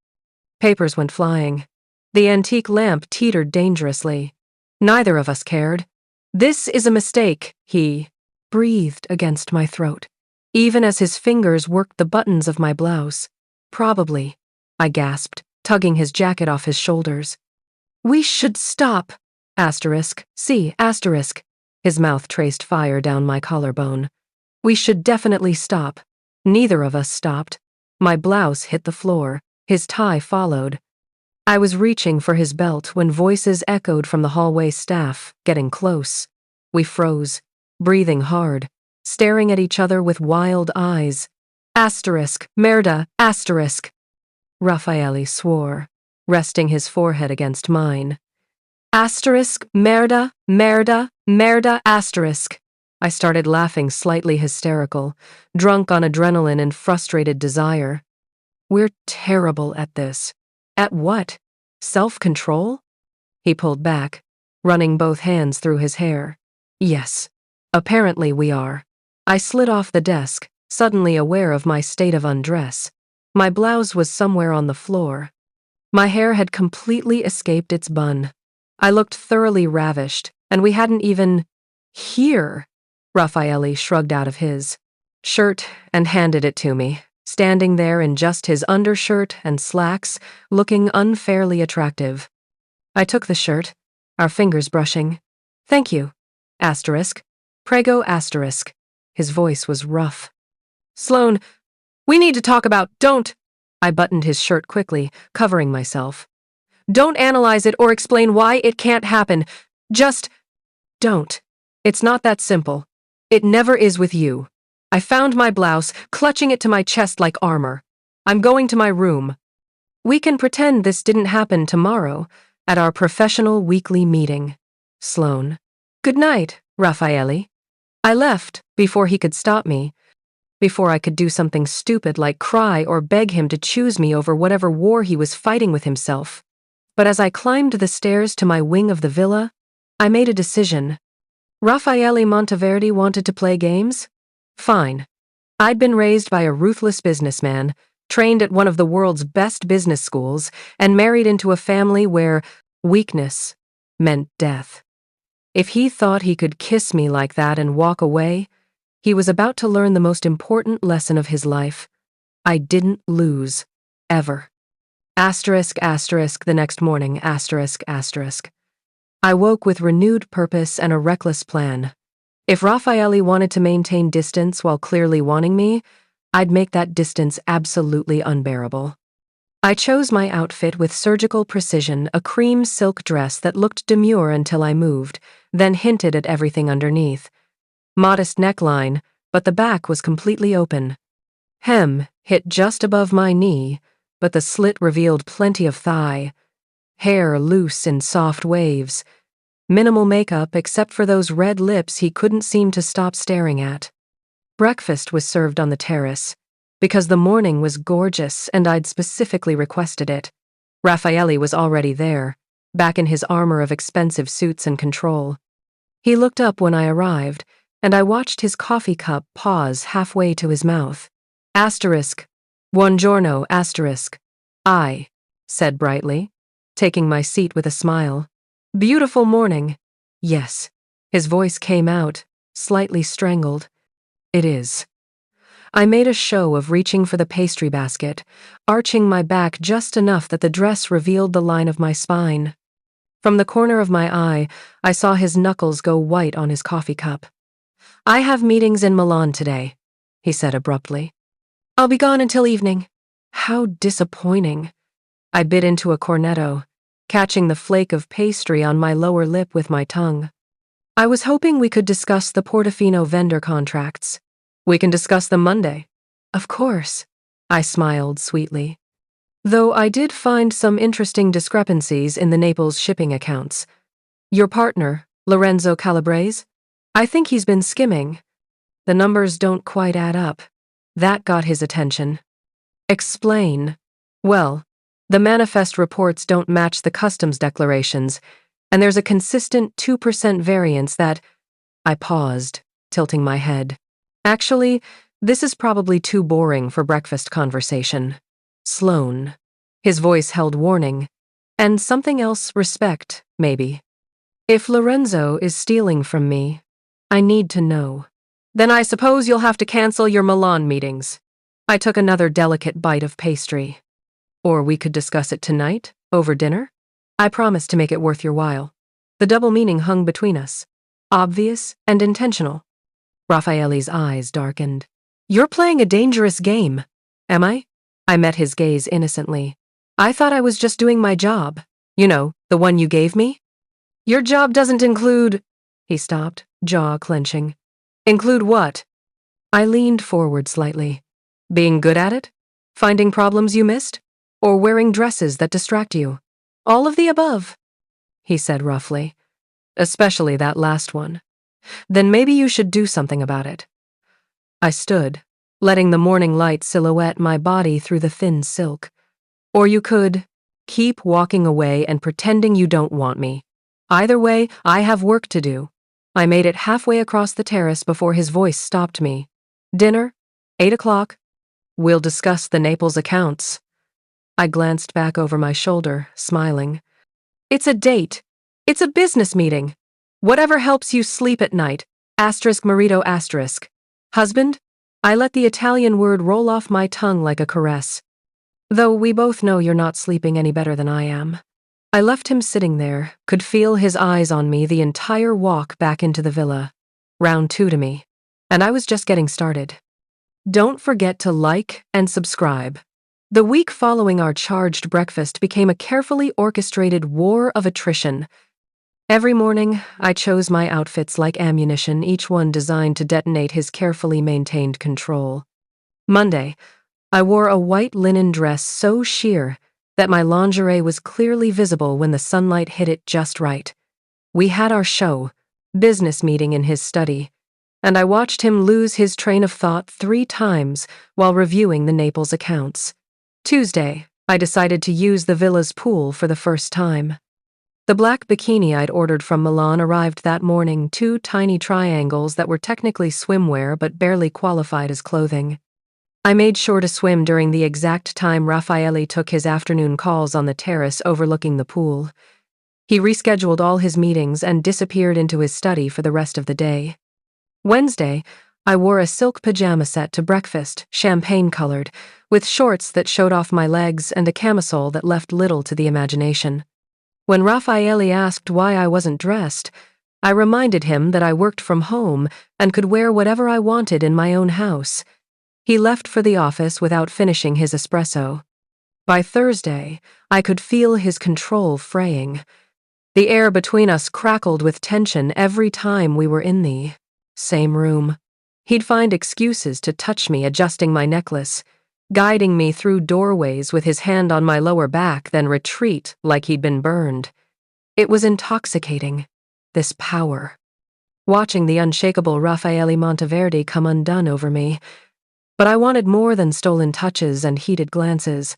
Papers went flying. The antique lamp teetered dangerously. Neither of us cared. This is a mistake, he breathed against my throat, even as his fingers worked the buttons of my blouse. Probably, I gasped, tugging his jacket off his shoulders. We should stop. See, asterisk. His mouth traced fire down my collarbone. We should definitely stop. Neither of us stopped. My blouse hit the floor. His tie followed. I was reaching for his belt when voices echoed from the hallway staff, getting close. We froze, breathing hard, staring at each other with wild eyes. Asterisk, merda, asterisk. Raffaele swore, resting his forehead against mine. Asterisk, merda, merda, merda, asterisk. I started laughing, slightly hysterical, drunk on adrenaline and frustrated desire. We're terrible at this. At what? Self-control? He pulled back, running both hands through his hair. Yes, apparently we are. I slid off the desk, suddenly aware of my state of undress. My blouse was somewhere on the floor. My hair had completely escaped its bun. I looked thoroughly ravished, and we hadn't even... Here! Raffaele shrugged out of his shirt and handed it to me, standing there in just his undershirt and slacks, looking unfairly attractive. I took the shirt, our fingers brushing. Thank you. Asterisk. Prego asterisk. His voice was rough. Sloane, we need to talk about... Don't! I buttoned his shirt quickly, covering myself. Don't analyze it or explain why it can't happen. Just... don't. It's not that simple. It never is with you. I found my blouse, clutching it to my chest like armor. I'm going to my room. We can pretend this didn't happen tomorrow at our professional weekly meeting. Sloane. Good night, Raffaele. I left before he could stop me, before I could do something stupid like cry or beg him to choose me over whatever war he was fighting with himself. But as I climbed the stairs to my wing of the villa, I made a decision. Raffaele Monteverdi wanted to play games? Fine. I'd been raised by a ruthless businessman, trained at one of the world's best business schools, and married into a family where weakness meant death. If he thought he could kiss me like that and walk away, he was about to learn the most important lesson of his life. I didn't lose. Ever. Asterisk, asterisk, the next morning, asterisk, asterisk. I woke with renewed purpose and a reckless plan. If Raffaele wanted to maintain distance while clearly wanting me, I'd make that distance absolutely unbearable. I chose my outfit with surgical precision, a cream silk dress that looked demure until I moved, then hinted at everything underneath. Modest neckline, but the back was completely open. Hem hit just above my knee, but the slit revealed plenty of thigh. Hair loose in soft waves. Minimal makeup except for those red lips he couldn't seem to stop staring at. Breakfast was served on the terrace, because the morning was gorgeous and I'd specifically requested it. Raffaele was already there, back in his armor of expensive suits and control. He looked up when I arrived, and I watched his coffee cup pause halfway to his mouth. Asterisk. Buongiorno, asterisk. I said brightly, taking my seat with a smile. Beautiful morning. Yes. His voice came out, slightly strangled. It is. I made a show of reaching for the pastry basket, arching my back just enough that the dress revealed the line of my spine. From the corner of my eye, I saw his knuckles go white on his coffee cup. I have meetings in Milan today, he said abruptly. I'll be gone until evening. How disappointing. I bit into a cornetto, catching the flake of pastry on my lower lip with my tongue. I was hoping we could discuss the Portofino vendor contracts. We can discuss them Monday. Of course, I smiled sweetly. Though I did find some interesting discrepancies in the Naples shipping accounts. Your partner, Lorenzo Calabrese? I think he's been skimming. The numbers don't quite add up. That got his attention. Explain. Well, the manifest reports don't match the customs declarations, and there's a consistent 2% variance that... I paused, tilting my head. Actually, this is probably too boring for breakfast conversation. Sloane. His voice held warning. And something else, respect, maybe. If Lorenzo is stealing from me, I need to know. Then I suppose you'll have to cancel your Milan meetings. I took another delicate bite of pastry. Or we could discuss it tonight, over dinner. I promised to make it worth your while. The double meaning hung between us. Obvious and intentional. Raffaele's eyes darkened. You're playing a dangerous game. Am I? I met his gaze innocently. I thought I was just doing my job. You know, the one you gave me? Your job doesn't include... He stopped, jaw clenching. Include what? I leaned forward slightly. Being good at it? Finding problems you missed? Or wearing dresses that distract you? All of the above, he said roughly. Especially that last one. Then maybe you should do something about it. I stood, letting the morning light silhouette my body through the thin silk. Or you could keep walking away and pretending you don't want me. Either way, I have work to do. I made it halfway across the terrace before his voice stopped me. Dinner? 8 o'clock. We'll discuss the Naples accounts. I glanced back over my shoulder, smiling. It's a date. It's a business meeting. Whatever helps you sleep at night. Asterisk marito asterisk. Husband? I let the Italian word roll off my tongue like a caress. Though we both know you're not sleeping any better than I am. I left him sitting there, could feel his eyes on me the entire walk back into the villa. Round 2 to me. And I was just getting started. Don't forget to like and subscribe. The week following our charged breakfast became a carefully orchestrated war of attrition. Every morning, I chose my outfits like ammunition, each one designed to detonate his carefully maintained control. Monday, I wore a white linen dress so sheer that my lingerie was clearly visible when the sunlight hit it just right. We had our show, business meeting in his study, and I watched him lose his train of thought 3 times while reviewing the Naples accounts. Tuesday, I decided to use the villa's pool for the first time. The black bikini I'd ordered from Milan arrived that morning, 2 tiny triangles that were technically swimwear but barely qualified as clothing. I made sure to swim during the exact time Raffaele took his afternoon calls on the terrace overlooking the pool. He rescheduled all his meetings and disappeared into his study for the rest of the day. Wednesday, I wore a silk pajama set to breakfast, champagne-colored, with shorts that showed off my legs and a camisole that left little to the imagination. When Raffaele asked why I wasn't dressed, I reminded him that I worked from home and could wear whatever I wanted in my own house. He left for the office without finishing his espresso. By Thursday, I could feel his control fraying. The air between us crackled with tension every time we were in the same room. He'd find excuses to touch me, adjusting my necklace, guiding me through doorways with his hand on my lower back, then retreat like he'd been burned. It was intoxicating. this power. Watching the unshakable Raffaele Monteverde come undone over me. But I wanted more than stolen touches and heated glances.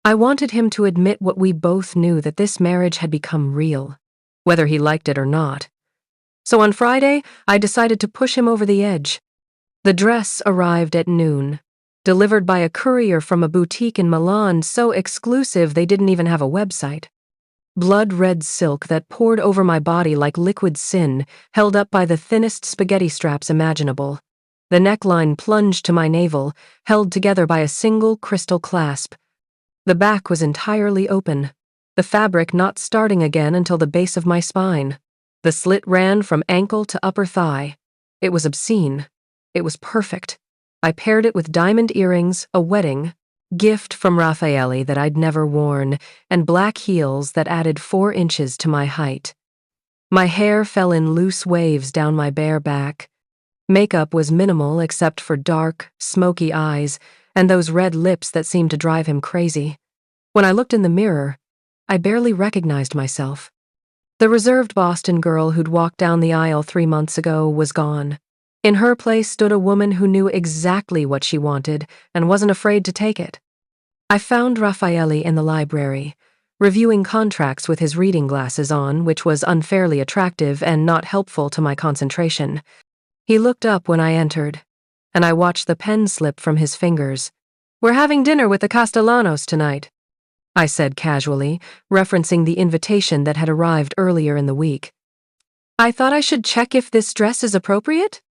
I wanted him to admit what we both knew, that this marriage had become real, whether he liked it or not. So on Friday, I decided to push him over the edge. The dress arrived at noon, delivered by a courier from a boutique in Milan so exclusive they didn't even have a website. Blood-red silk that poured over my body like liquid sin, held up by the thinnest spaghetti straps imaginable. The neckline plunged to my navel, held together by a single crystal clasp. The back was entirely open, the fabric not starting again until the base of my spine. The slit ran from ankle to upper thigh. It was obscene. It was perfect. I paired it with diamond earrings, a wedding gift from Raffaele that I'd never worn, and black heels that added 4 inches to my height. My hair fell in loose waves down my bare back. Makeup was minimal except for dark, smoky eyes and those red lips that seemed to drive him crazy. When I looked in the mirror, I barely recognized myself. The reserved Boston girl who'd walked down the aisle 3 months ago was gone. In her place stood a woman who knew exactly what she wanted and wasn't afraid to take it. I found Raffaele in the library, reviewing contracts with his reading glasses on, which was unfairly attractive and not helpful to my concentration. He looked up when I entered, and I watched the pen slip from his fingers. "We're having dinner with the Castellanos tonight," I said casually, referencing the invitation that had arrived earlier in the week. "I thought I should check if this dress is appropriate?"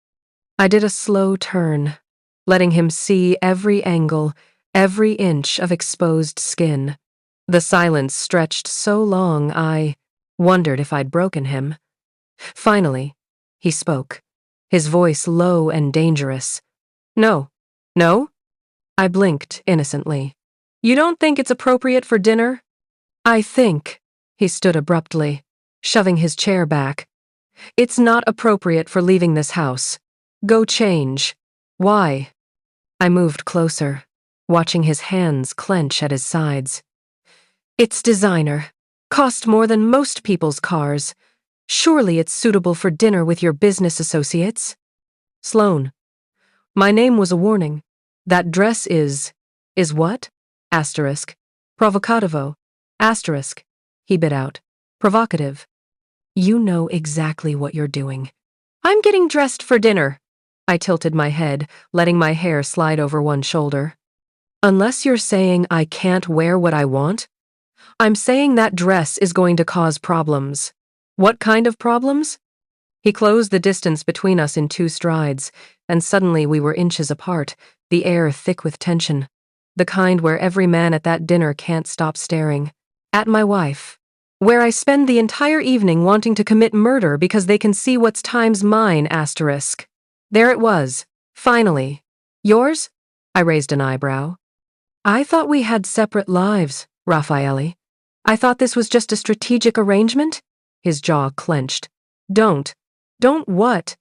I did a slow turn, letting him see every angle, every inch of exposed skin. The silence stretched so long I wondered if I'd broken him. Finally, he spoke, his voice low and dangerous. "No. No?" I blinked innocently. "You don't think it's appropriate for dinner?" "I think," he stood abruptly, shoving his chair back, "it's not appropriate for leaving this house. Go change." "Why?" I moved closer, watching his hands clench at his sides. "It's designer. Cost more than most people's cars. Surely it's suitable for dinner with your business associates." "Sloan." My name was a warning. "That dress is what? Asterisk. Provocativo. Asterisk." He bit out. "Provocative." "You know exactly what you're doing." "I'm getting dressed for dinner." I tilted my head, letting my hair slide over one shoulder. "Unless you're saying I can't wear what I want, I'm saying that dress is going to cause problems." "What kind of problems?" He closed the distance between us in 2 strides, and suddenly we were inches apart, the air thick with tension. The kind where every man at that dinner can't stop staring. At my wife. Where I spend the entire evening wanting to commit murder because they can see what's times mine, asterisk. There it was. Finally. "Yours?" I raised an eyebrow. "I thought we had separate lives, Raffaele. I thought this was just a strategic arrangement?" His jaw clenched. Don't what?"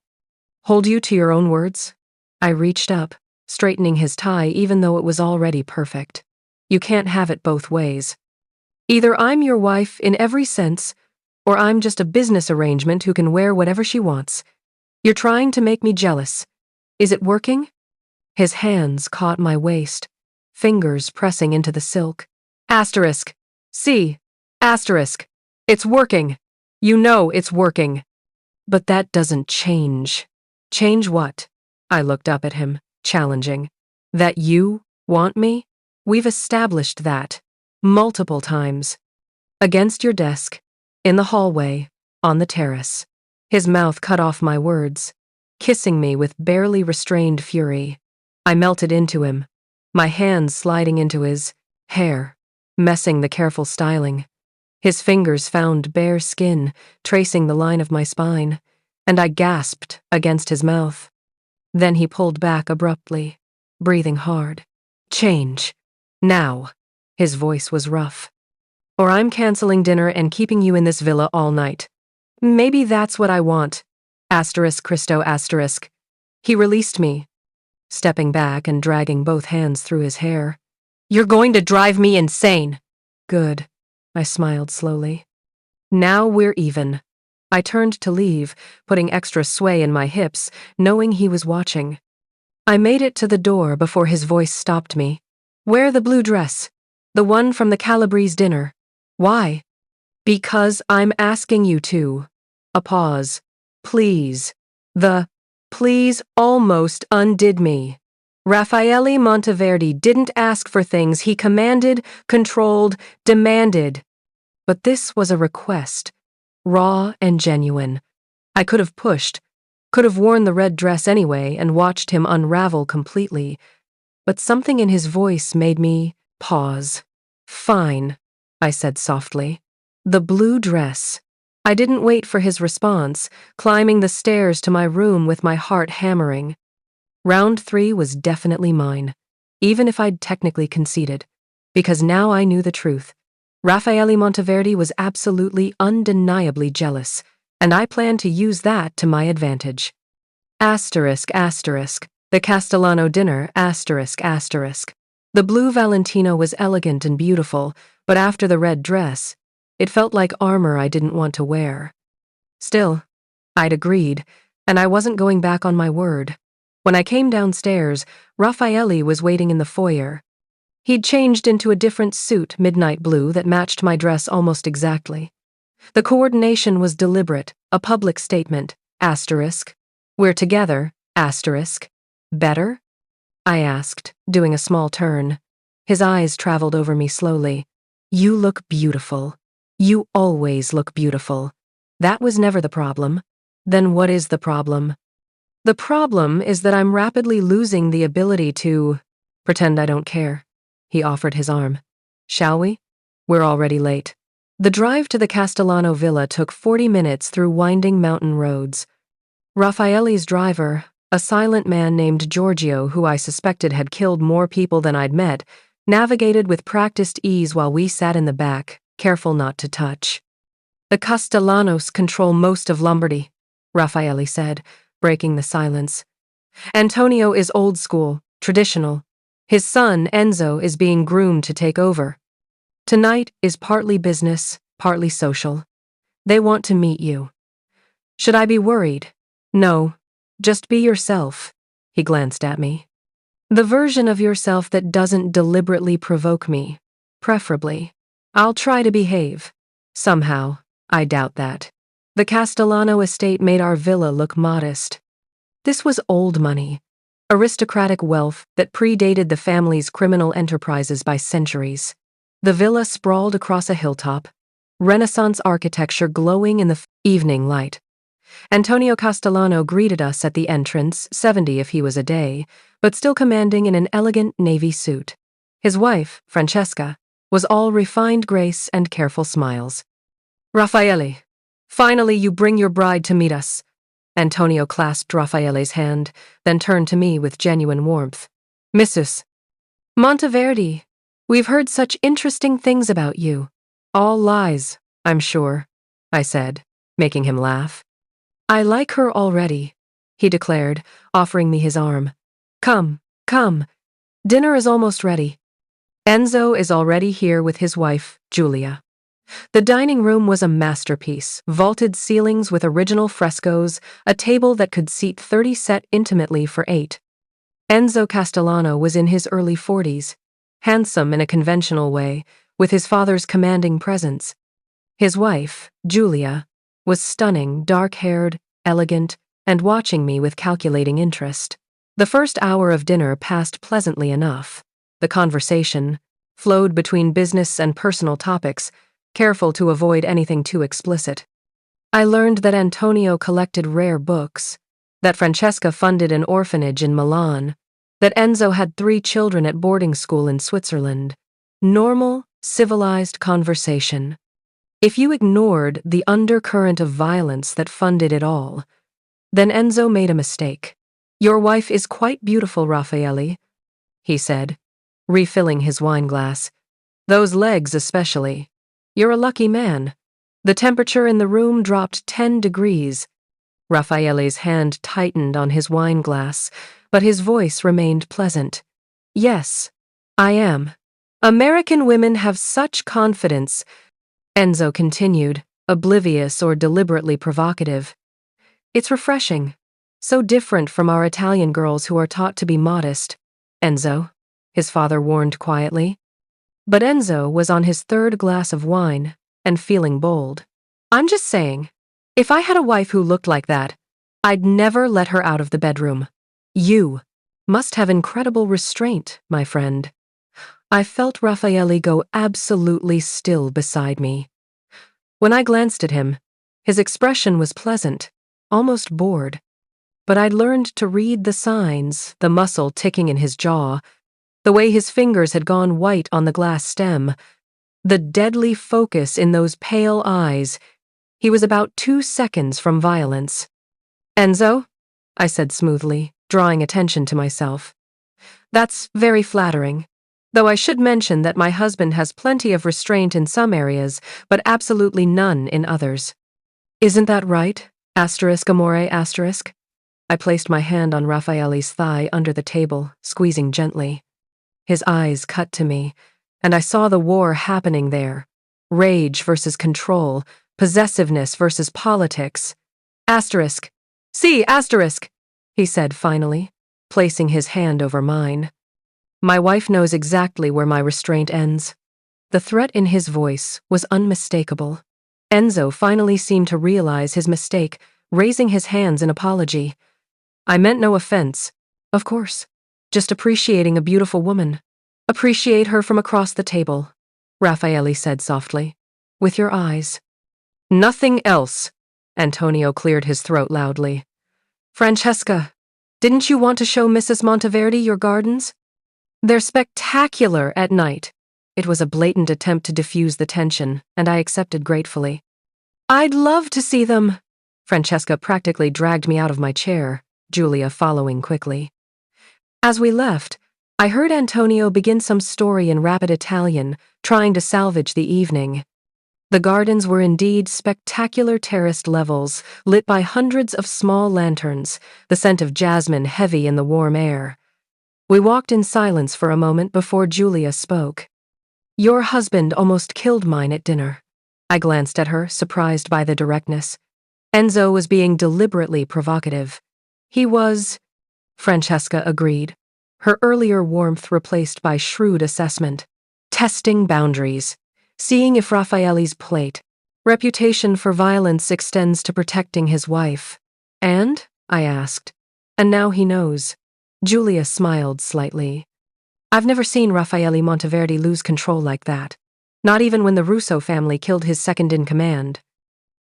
"Hold you to your own words?" I reached up, straightening his tie even though it was already perfect. "You can't have it both ways. Either I'm your wife in every sense, or I'm just a business arrangement who can wear whatever she wants. You're trying to make me jealous. Is it working?" His hands caught my waist, fingers pressing into the silk. Asterisk. See. Asterisk. It's working. You know it's working. "But that doesn't change." "Change what?" I looked up at him, challenging. "That you want me? We've established that. Multiple times. Against your desk, in the hallway, on the terrace." His mouth cut off my words, kissing me with barely restrained fury. I melted into him, my hands sliding into his hair, messing the careful styling. His fingers found bare skin, tracing the line of my spine, and I gasped against his mouth. Then he pulled back abruptly, breathing hard. "Change. Now." His voice was rough. "Or I'm canceling dinner and keeping you in this villa all night. Maybe that's what I want. Asterisk Christo asterisk." He released me, stepping back and dragging both hands through his hair. "You're going to drive me insane." "Good." I smiled slowly. "Now we're even." I turned to leave, putting extra sway in my hips, knowing he was watching. I made it to the door before his voice stopped me. Wear the blue dress. The one from the Calabrese dinner. Why? Because I'm asking you to. A pause. Please. The please almost undid me. Raffaele Monteverdi didn't ask for things he commanded, controlled, demanded. But this was a request, raw and genuine. I could have pushed, could have worn the red dress anyway and watched him unravel completely, but something in his voice made me pause. Fine, I said softly. The blue dress. I didn't wait for his response, climbing the stairs to my room with my heart hammering. Round 3 was definitely mine, even if I'd technically conceded, because now I knew the truth. Raffaele Monteverdi was absolutely, undeniably jealous, and I planned to use that to my advantage. Asterisk, asterisk. The Castellano dinner, asterisk, asterisk. The blue Valentino was elegant and beautiful, but after the red dress, it felt like armor I didn't want to wear. Still, I'd agreed, and I wasn't going back on my word. When I came downstairs, Raffaele was waiting in the foyer. He'd changed into a different suit, midnight blue, that matched my dress almost exactly. The coordination was deliberate, a public statement, asterisk. We're together, asterisk. Better? I asked, doing a small turn. His eyes traveled over me slowly. You look beautiful. You always look beautiful. That was never the problem. Then what is the problem? The problem is that I'm rapidly losing the ability to pretend I don't care. He offered his arm. Shall we? We're already late. The drive to the Castellano villa took 40 minutes through winding mountain roads. Raffaele's driver, a silent man named Giorgio who I suspected had killed more people than I'd met, navigated with practiced ease while we sat in the back, careful not to touch. The Castellanos control most of Lombardy, Raffaele said, breaking the silence. Antonio is old school, traditional. His son, Enzo, is being groomed to take over. Tonight is partly business, partly social. They want to meet you. Should I be worried? No, just be yourself. He glanced at me. The version of yourself that doesn't deliberately provoke me, preferably. I'll try to behave. Somehow, I doubt that. The Castellano estate made our villa look modest. This was old money, aristocratic wealth that predated the family's criminal enterprises by centuries. The villa sprawled across a hilltop, Renaissance architecture glowing in the evening light. Antonio Castellano greeted us at the entrance, 70 if he was a day, but still commanding in an elegant navy suit. His wife, Francesca, was all refined grace and careful smiles. Raffaele, finally you bring your bride to meet us. Antonio clasped Raffaele's hand, then turned to me with genuine warmth. Mrs. Monteverdi, we've heard such interesting things about you. All lies, I'm sure, I said, making him laugh. I like her already, he declared, offering me his arm. Come, come. Dinner is almost ready. Enzo is already here with his wife, Giulia. The dining room was a masterpiece, vaulted ceilings with original frescoes, a table that could seat 30 set intimately for 8. Enzo Castellano was in his early 40s, handsome in a conventional way, with his father's commanding presence. His wife, Giulia, was stunning, dark-haired, elegant, and watching me with calculating interest. The first hour of dinner passed pleasantly enough. The conversation flowed between business and personal topics, careful to avoid anything too explicit. I learned that Antonio collected rare books, that Francesca funded an orphanage in Milan, that Enzo had 3 children at boarding school in Switzerland. Normal, civilized conversation. If you ignored the undercurrent of violence that funded it all, then Enzo made a mistake. Your wife is quite beautiful, Raffaele, he said, refilling his wine glass. Those legs especially. You're a lucky man. The temperature in the room dropped 10 degrees. Raffaele's hand tightened on his wine glass, but his voice remained pleasant. Yes, I am. American women have such confidence, Enzo continued, oblivious or deliberately provocative. It's refreshing. So different from our Italian girls who are taught to be modest. Enzo, his father warned quietly. But Enzo was on his third glass of wine and feeling bold. I'm just saying, if I had a wife who looked like that, I'd never let her out of the bedroom. You must have incredible restraint, my friend. I felt Raffaele go absolutely still beside me. When I glanced at him, his expression was pleasant, almost bored. But I'd learned to read the signs, the muscle ticking in his jaw, the way his fingers had gone white on the glass stem, the deadly focus in those pale eyes. He was about 2 seconds from violence. Enzo, I said smoothly, drawing attention to myself. That's very flattering. Though I should mention that my husband has plenty of restraint in some areas, but absolutely none in others. Isn't that right? Asterisk amore asterisk. I placed my hand on Raffaele's thigh under the table, squeezing gently. His eyes cut to me, and I saw the war happening there. Rage versus control, possessiveness versus politics. Asterisk. See, asterisk, he said finally, placing his hand over mine. My wife knows exactly where my restraint ends. The threat in his voice was unmistakable. Enzo finally seemed to realize his mistake, raising his hands in apology. I meant no offense, of course, just appreciating a beautiful woman. Appreciate her from across the table, Raffaele said softly. With your eyes. Nothing else, Antonio cleared his throat loudly. Francesca, didn't you want to show Mrs. Monteverdi your gardens? They're spectacular at night. It was a blatant attempt to diffuse the tension, and I accepted gratefully. I'd love to see them. Francesca practically dragged me out of my chair, Julia following quickly. As we left, I heard Antonio begin some story in rapid Italian, trying to salvage the evening. The gardens were indeed spectacular terraced levels, lit by hundreds of small lanterns, the scent of jasmine heavy in the warm air. We walked in silence for a moment before Julia spoke. Your husband almost killed mine at dinner. I glanced at her, surprised by the directness. Enzo was being deliberately provocative. He was, Francesca agreed, her earlier warmth replaced by shrewd assessment. Testing boundaries. Seeing if Raffaele's plate, reputation for violence extends to protecting his wife. And? I asked. And now he knows. Julia smiled slightly. I've never seen Raffaele Monteverdi lose control like that. Not even when the Russo family killed his second-in-command.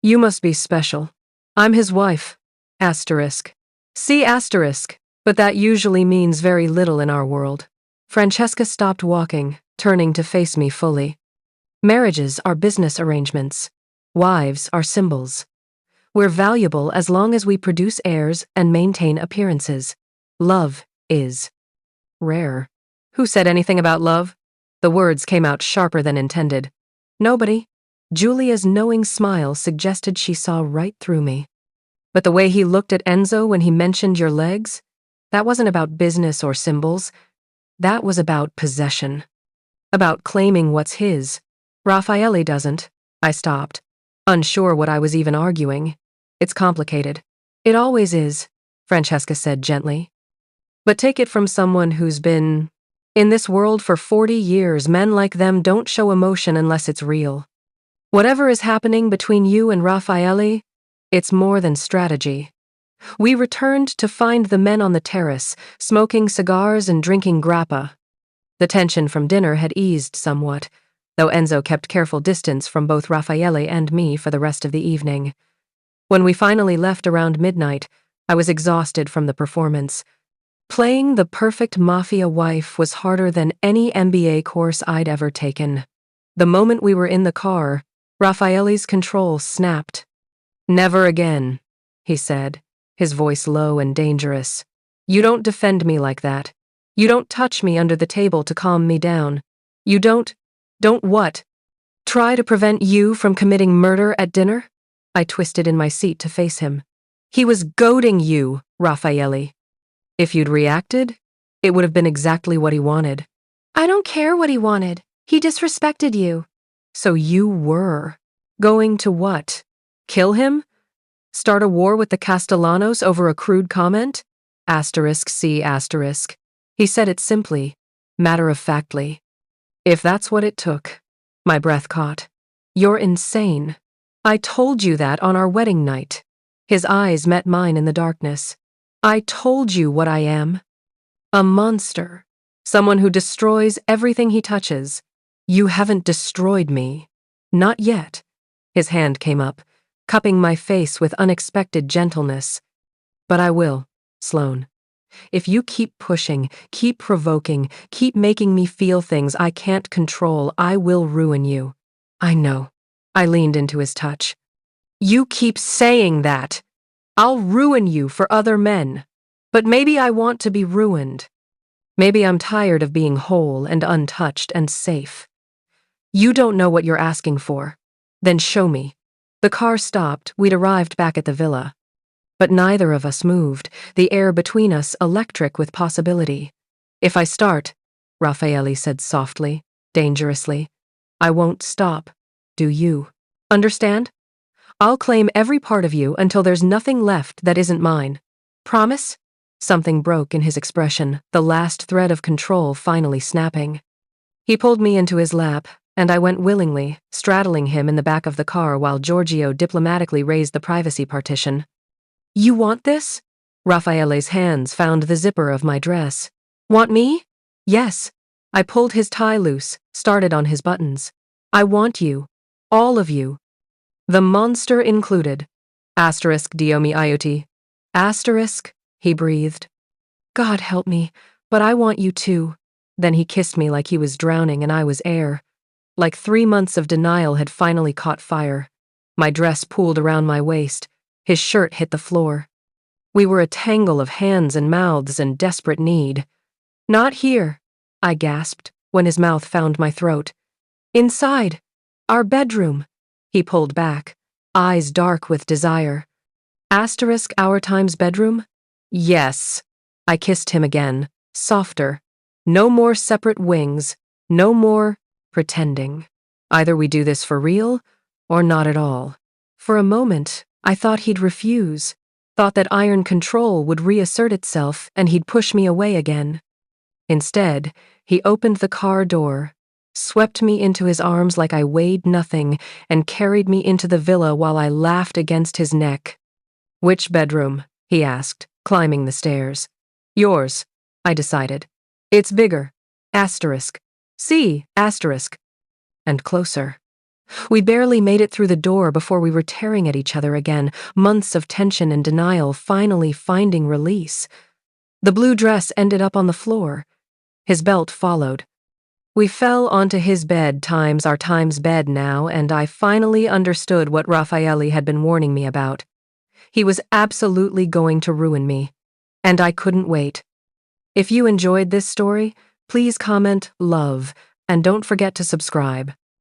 You must be special. I'm his wife. Asterisk. See asterisk, but that usually means very little in our world. Francesca stopped walking, turning to face me fully. Marriages are business arrangements. Wives are symbols. We're valuable as long as we produce heirs and maintain appearances. Love is rare. Who said anything about love? The words came out sharper than intended. Nobody. Julia's knowing smile suggested she saw right through me. But the way he looked at Enzo when he mentioned your legs, that wasn't about business or symbols. That was about possession. About claiming what's his. Raffaele doesn't. I stopped, unsure what I was even arguing. It's complicated. It always is, Francesca said gently. But take it from someone who's been in this world for 40 years. Men like them don't show emotion unless it's real. Whatever is happening between you and Raffaele, it's more than strategy. We returned to find the men on the terrace, smoking cigars and drinking grappa. The tension from dinner had eased somewhat, though Enzo kept careful distance from both Raffaele and me for the rest of the evening. When we finally left around midnight, I was exhausted from the performance. Playing the perfect Mafia wife was harder than any MBA course I'd ever taken. The moment we were in the car, Raffaele's control snapped. Never again, he said, his voice low and dangerous. You don't defend me like that. You don't touch me under the table to calm me down. You don't what? Try to prevent you from committing murder at dinner? I twisted in my seat to face him. He was goading you, Raffaele. If you'd reacted, it would have been exactly what he wanted. I don't care what he wanted. He disrespected you. So you were. Going to what? Kill him? Start a war with the Castellanos over a crude comment? C asterisk. He said it simply, matter-of-factly. If that's what it took. My breath caught. You're insane. I told you that on our wedding night. His eyes met mine in the darkness. I told you what I am. A monster. Someone who destroys everything he touches. You haven't destroyed me. Not yet. His hand came up, cupping my face with unexpected gentleness. But I will, Sloane. If you keep pushing, keep provoking, keep making me feel things I can't control, I will ruin you. I know. I leaned into his touch. You keep saying that. I'll ruin you for other men. But maybe I want to be ruined. Maybe I'm tired of being whole and untouched and safe. You don't know what you're asking for. Then show me. The car stopped. We'd arrived back at the villa. But neither of us moved, the air between us electric with possibility. If I start, Raffaele said softly, dangerously, I won't stop. Do you? Understand? I'll claim every part of you until there's nothing left that isn't mine. Promise? Something broke in his expression, the last thread of control finally snapping. He pulled me into his lap, and I went willingly, straddling him in the back of the car while Giorgio diplomatically raised the privacy partition. You want this? Raffaele's hands found the zipper of my dress. Want me? Yes. I pulled his tie loose, started on his buttons. I want you. All of you. The monster included. Asterisk Diomi Ioti. Asterisk, he breathed. God help me, but I want you too. Then he kissed me like he was drowning and I was air. Like 3 months of denial had finally caught fire. My dress pooled around my waist. His shirt hit the floor. We were a tangle of hands and mouths in desperate need. Not here, I gasped when his mouth found my throat. Inside. Our bedroom. He pulled back, eyes dark with desire. Asterisk our times bedroom? Yes. I kissed him again, softer. No more separate wings. No more pretending. Either we do this for real or not at all. For a moment, I thought he'd refuse, thought that iron control would reassert itself and he'd push me away again. Instead, he opened the car door, swept me into his arms like I weighed nothing, and carried me into the villa while I laughed against his neck. Which bedroom? He asked, climbing the stairs. Yours, I decided. It's bigger. Asterisk. See, asterisk. And closer. We barely made it through the door before we were tearing at each other again, months of tension and denial finally finding release. The blue dress ended up on the floor. His belt followed. We fell onto his bed times our times bed now, and I finally understood what Raffaele had been warning me about. He was absolutely going to ruin me. And I couldn't wait. If you enjoyed this story, please comment love, and don't forget to subscribe.